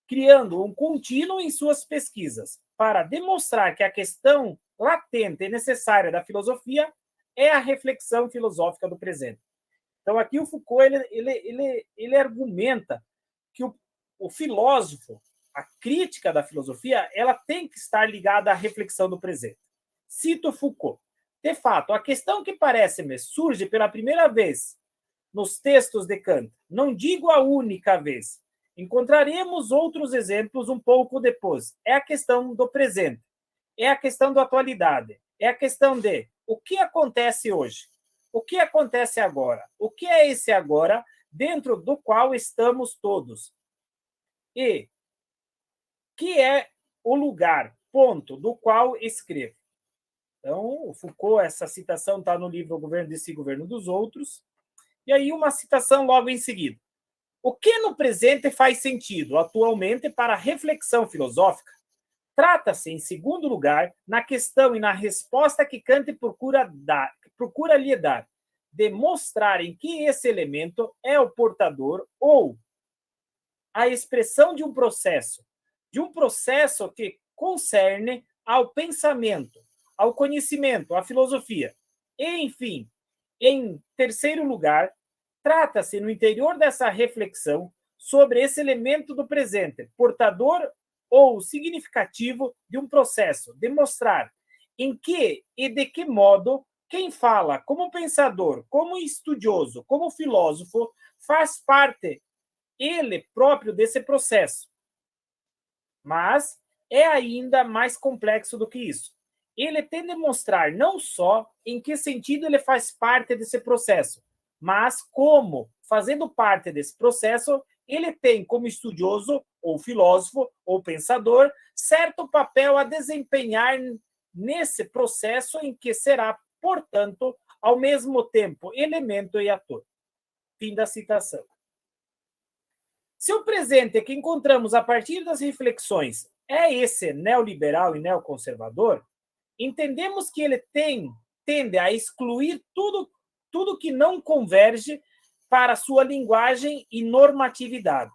criando um contínuo em suas pesquisas, para demonstrar que a questão latente e necessária da filosofia é a reflexão filosófica do presente. Então, aqui o Foucault ele argumenta que o filósofo, a crítica da filosofia, ela tem que estar ligada à reflexão do presente. Cito Foucault. De fato, a questão que parece-me surge pela primeira vez nos textos de Kant, não digo a única vez, encontraremos outros exemplos um pouco depois. É a questão do presente, é a questão da atualidade, é a questão de o que acontece hoje, o que acontece agora, o que é esse agora dentro do qual estamos todos. E que é o lugar, ponto, do qual escrevo. Então, o Foucault, essa citação está no livro O Governo de Si, Governo dos Outros. E aí uma citação logo em seguida. O que no presente faz sentido atualmente para a reflexão filosófica? Trata-se, em segundo lugar, na questão e na resposta que Kant procura lhe dar, demonstrar em que esse elemento é o portador ou a expressão de um processo que concerne ao pensamento, ao conhecimento, à filosofia. E, enfim, em terceiro lugar, trata-se, no interior dessa reflexão, sobre esse elemento do presente, portador ou significativo de um processo, demonstrar em que e de que modo quem fala como pensador, como estudioso, como filósofo, faz parte ele próprio desse processo. Mas é ainda mais complexo do que isso. Ele tem de mostrar não só em que sentido ele faz parte desse processo, mas como, fazendo parte desse processo, ele tem como estudioso, ou filósofo, ou pensador, certo papel a desempenhar nesse processo em que será, portanto, ao mesmo tempo, elemento e ator. Fim da citação. Se o presente que encontramos a partir das reflexões é esse neoliberal e neoconservador, entendemos que ele tende a excluir tudo que não converge para sua linguagem e normatividade.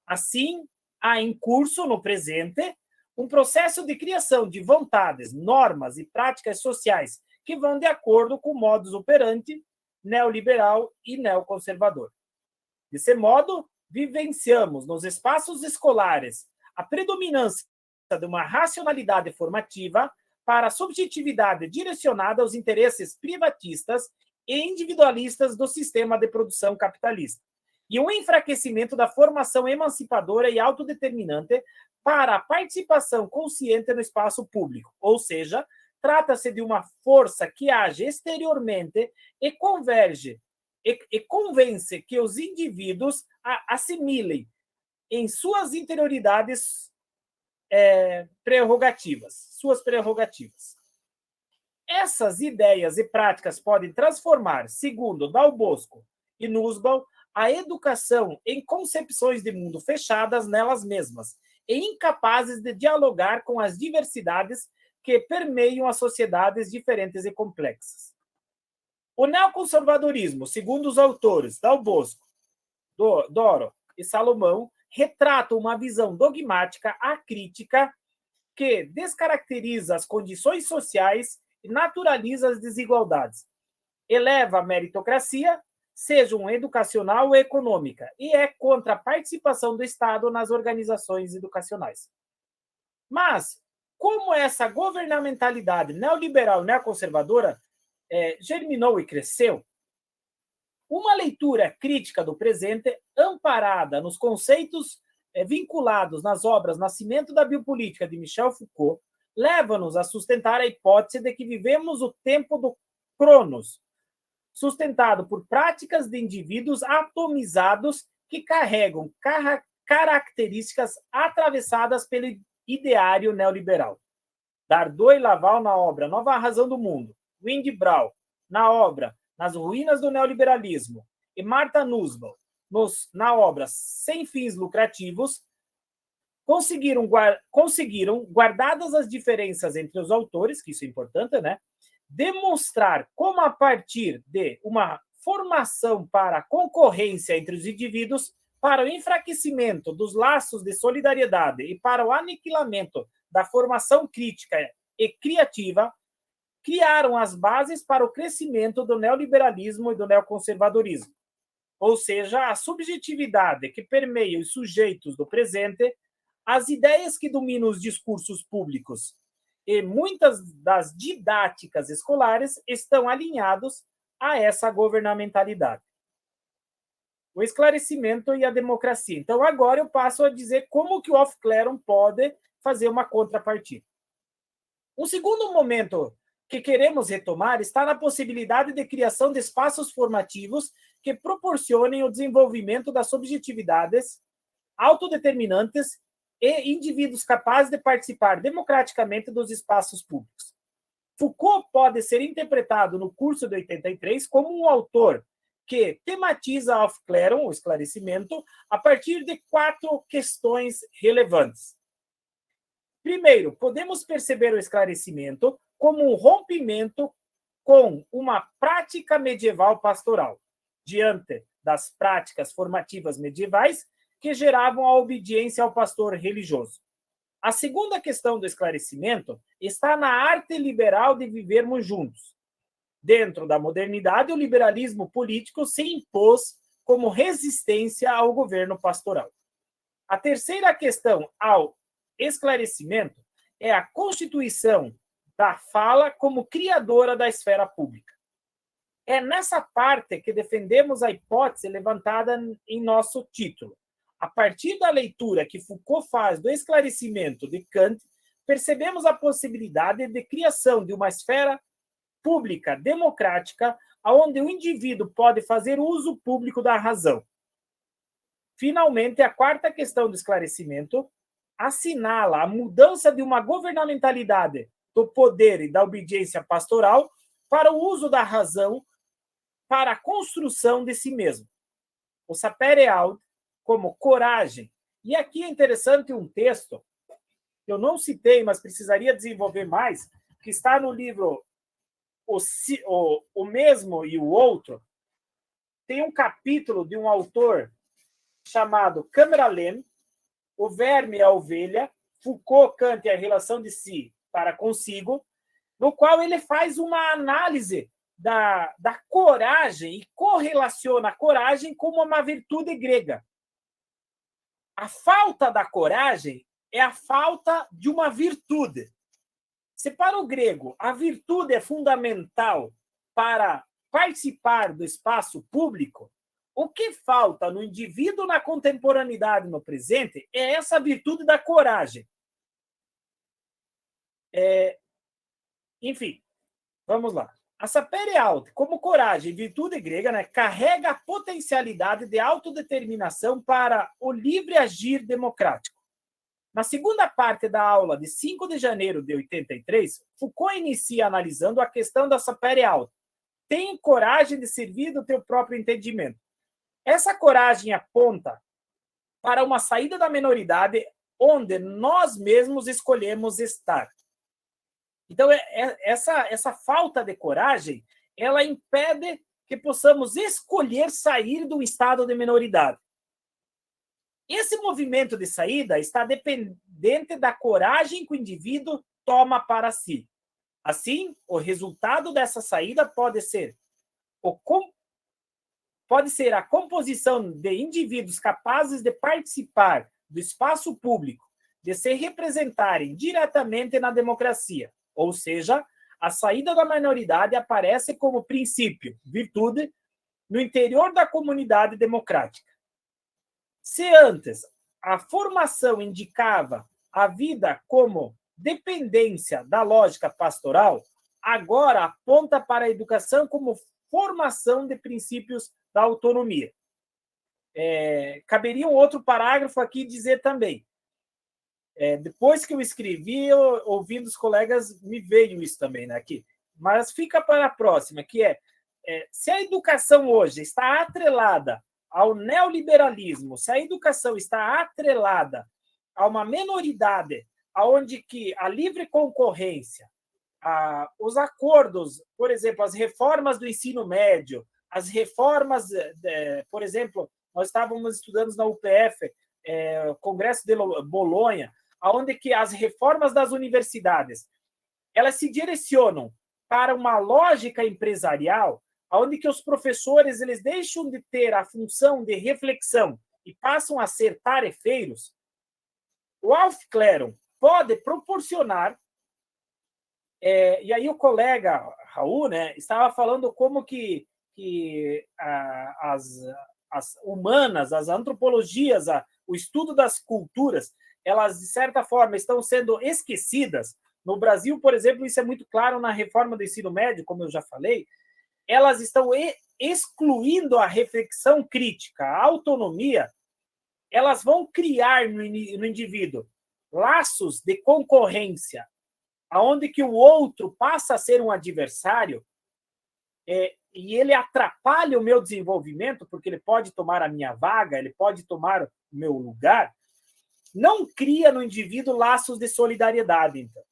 Assim, há em curso, no presente, um processo de criação de vontades, normas e práticas sociais que vão de acordo com o modus operandi neoliberal e neoconservador. Desse modo, vivenciamos nos espaços escolares a predominância de uma racionalidade formativa para a subjetividade direcionada aos interesses privatistas e individualistas do sistema de produção capitalista, e um enfraquecimento da formação emancipadora e autodeterminante para a participação consciente no espaço público, ou seja, trata-se de uma força que age exteriormente e convence que os indivíduos assimilem em suas interioridades suas prerrogativas. Essas ideias e práticas podem transformar, segundo Dal Bosco e Nussbaum, a educação em concepções de mundo fechadas nelas mesmas e incapazes de dialogar com as diversidades que permeiam as sociedades diferentes e complexas. O neoconservadorismo, segundo os autores Dal Bosco, Doro e Salomão, retrata uma visão dogmática acrítica que descaracteriza as condições sociais e naturaliza as desigualdades, eleva a meritocracia, sejam educacional ou econômica, e é contra a participação do Estado nas organizações educacionais. Mas, como essa governamentalidade neoliberal e neoconservadora germinou e cresceu, uma leitura crítica do presente, amparada nos conceitos vinculados nas obras Nascimento da Biopolítica, de Michel Foucault, leva-nos a sustentar a hipótese de que vivemos o tempo do Cronos, sustentado por práticas de indivíduos atomizados que carregam características atravessadas pelo ideário neoliberal. Dardot e Laval na obra Nova Razão do Mundo, Windbrow na obra Nas Ruínas do Neoliberalismo e Martha Nussbaum na obra Sem Fins Lucrativos, conseguiram, guardadas as diferenças entre os autores, que isso é importante, né? Demonstrar como, a partir de uma formação para a concorrência entre os indivíduos, para o enfraquecimento dos laços de solidariedade e para o aniquilamento da formação crítica e criativa, criaram as bases para o crescimento do neoliberalismo e do neoconservadorismo. Ou seja, a subjetividade que permeia os sujeitos do presente, as ideias que dominam os discursos públicos e muitas das didáticas escolares estão alinhados a essa governamentalidade. O esclarecimento e a democracia. Então, agora eu passo a dizer como que o off-clerum pode fazer uma contrapartida. Um segundo momento que queremos retomar está na possibilidade de criação de espaços formativos que proporcionem o desenvolvimento das subjetividades autodeterminantes e indivíduos capazes de participar democraticamente dos espaços públicos. Foucault pode ser interpretado no curso de 83 como um autor que tematiza a off-clerum, o esclarecimento, a partir de 4 questões relevantes. Primeiro, podemos perceber o esclarecimento como um rompimento com uma prática medieval pastoral, diante das práticas formativas medievais que geravam a obediência ao pastor religioso. A segunda questão do esclarecimento está na arte liberal de vivermos juntos. Dentro da modernidade, o liberalismo político se impôs como resistência ao governo pastoral. A terceira questão ao esclarecimento é a constituição da fala como criadora da esfera pública. É nessa parte que defendemos a hipótese levantada em nosso título. A partir da leitura que Foucault faz do esclarecimento de Kant, percebemos a possibilidade de criação de uma esfera pública democrática, onde o indivíduo pode fazer uso público da razão. Finalmente, a quarta questão do esclarecimento assinala a mudança de uma governamentalidade do poder e da obediência pastoral para o uso da razão para a construção de si mesmo. O sapere aude como coragem. E aqui é interessante um texto que eu não citei, mas precisaria desenvolver mais, que está no livro O Mesmo e o Outro. Tem um capítulo de um autor chamado Cameralen, O Verme e a Ovelha, Foucault, Kant e a relação de si para consigo, no qual ele faz uma análise da coragem e correlaciona a coragem como uma virtude grega. A falta da coragem é a falta de uma virtude. Se para o grego a virtude é fundamental para participar do espaço público, o que falta no indivíduo na contemporaneidade, no presente, é essa virtude da coragem. Enfim, vamos lá. A sapere aude, como coragem e virtude grega, né, carrega a potencialidade de autodeterminação para o livre agir democrático. Na segunda parte da aula de 5 de janeiro de 83, Foucault inicia analisando a questão da sapere aude. Tem coragem de servir do teu próprio entendimento. Essa coragem aponta para uma saída da minoridade onde nós mesmos escolhemos estar. Então, essa falta de coragem, ela impede que possamos escolher sair do estado de minoridade. Esse movimento de saída está dependente da coragem que o indivíduo toma para si. Assim, o resultado dessa saída pode ser a composição de indivíduos capazes de participar do espaço público, de se representarem diretamente na democracia. Ou seja, a saída da minoridade aparece como princípio, virtude, no interior da comunidade democrática. Se antes a formação indicava a vida como dependência da lógica pastoral, agora aponta para a educação como formação de princípios da autonomia. Caberia um outro parágrafo aqui dizer também. Depois que eu escrevi, ouvindo os colegas, me veio isso também, né, aqui. Mas fica para a próxima, que se a educação hoje está atrelada ao neoliberalismo, se a educação está atrelada a uma minoridade, onde que a livre concorrência, os acordos, por exemplo, as reformas do ensino médio, as reformas, por exemplo, nós estávamos estudando na UPF, o Congresso de Bolonha, onde que as reformas das universidades, elas se direcionam para uma lógica empresarial, onde que os professores eles deixam de ter a função de reflexão e passam a ser tarefeiros. O Aufklärung pode proporcionar, e aí o colega Raul, né, estava falando como que as humanas, as antropologias, o estudo das culturas, elas, de certa forma, estão sendo esquecidas. No Brasil, por exemplo, isso é muito claro na reforma do ensino médio, como eu já falei, elas estão excluindo a reflexão crítica, a autonomia, elas vão criar no indivíduo laços de concorrência, aonde que o outro passa a ser um adversário, e ele atrapalha o meu desenvolvimento, porque ele pode tomar a minha vaga, ele pode tomar o meu lugar, não cria no indivíduo laços de solidariedade, então.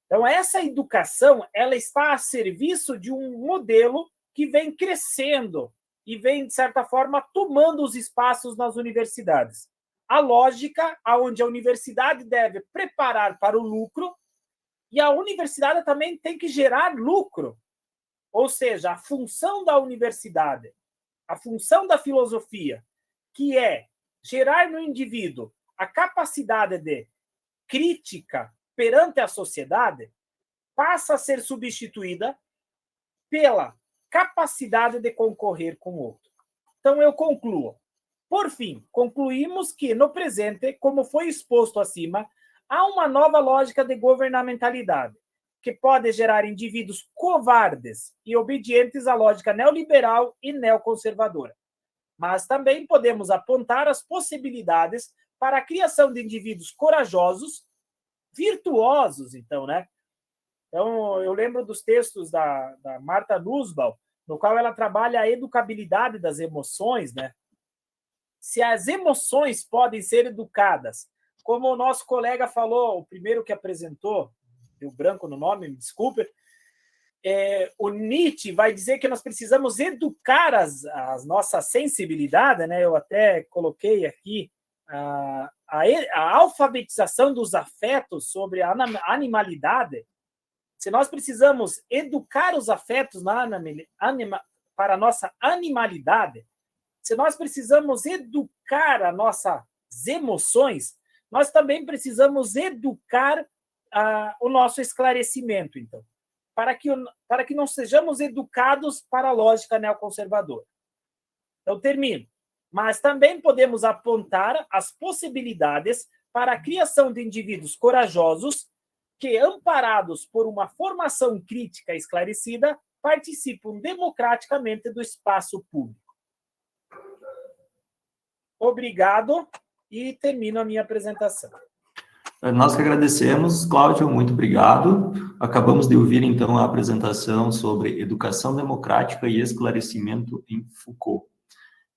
Então, essa educação, ela está a serviço de um modelo que vem crescendo e vem, de certa forma, tomando os espaços nas universidades. A lógica onde a universidade deve preparar para o lucro e a universidade também tem que gerar lucro. Ou seja, a função da universidade, a função da filosofia, que é gerar no indivíduo a capacidade de crítica perante a sociedade, passa a ser substituída pela capacidade de concorrer com o outro. Então, eu concluo. Por fim, concluímos que, no presente, como foi exposto acima, há uma nova lógica de governamentalidade, que pode gerar indivíduos covardes e obedientes à lógica neoliberal e neoconservadora. Mas também podemos apontar as possibilidades para a criação de indivíduos corajosos, virtuosos, então, né? Então, eu lembro dos textos da Martha Nussbaum, no qual ela trabalha a educabilidade das emoções, né? Se as emoções podem ser educadas, como o nosso colega falou, o primeiro que apresentou, deu branco no nome, me desculpe, o Nietzsche vai dizer que nós precisamos educar as nossas sensibilidades, né? Eu até coloquei aqui a alfabetização dos afetos sobre a animalidade. Se nós precisamos educar os afetos para a nossa animalidade, se nós precisamos educar as nossas emoções, nós também precisamos educar o nosso esclarecimento, então, para que não sejamos educados para a lógica neoconservadora. Então, termino. Mas também podemos apontar as possibilidades para a criação de indivíduos corajosos que, amparados por uma formação crítica esclarecida, participam democraticamente do espaço público. Obrigado e termino a minha apresentação. Nós que agradecemos, Cláudio, muito obrigado. Acabamos de ouvir, então, a apresentação sobre educação democrática e esclarecimento em Foucault.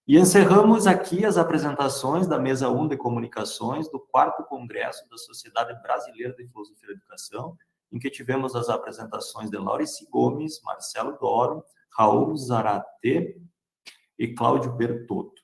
E encerramos aqui as apresentações da mesa 1 de comunicações do 4º Congresso da Sociedade Brasileira de Filosofia da Educação, em que tivemos as apresentações de Laurice Gomes, Marcelo Doro, Raul Zarate e Cláudio Bertotto.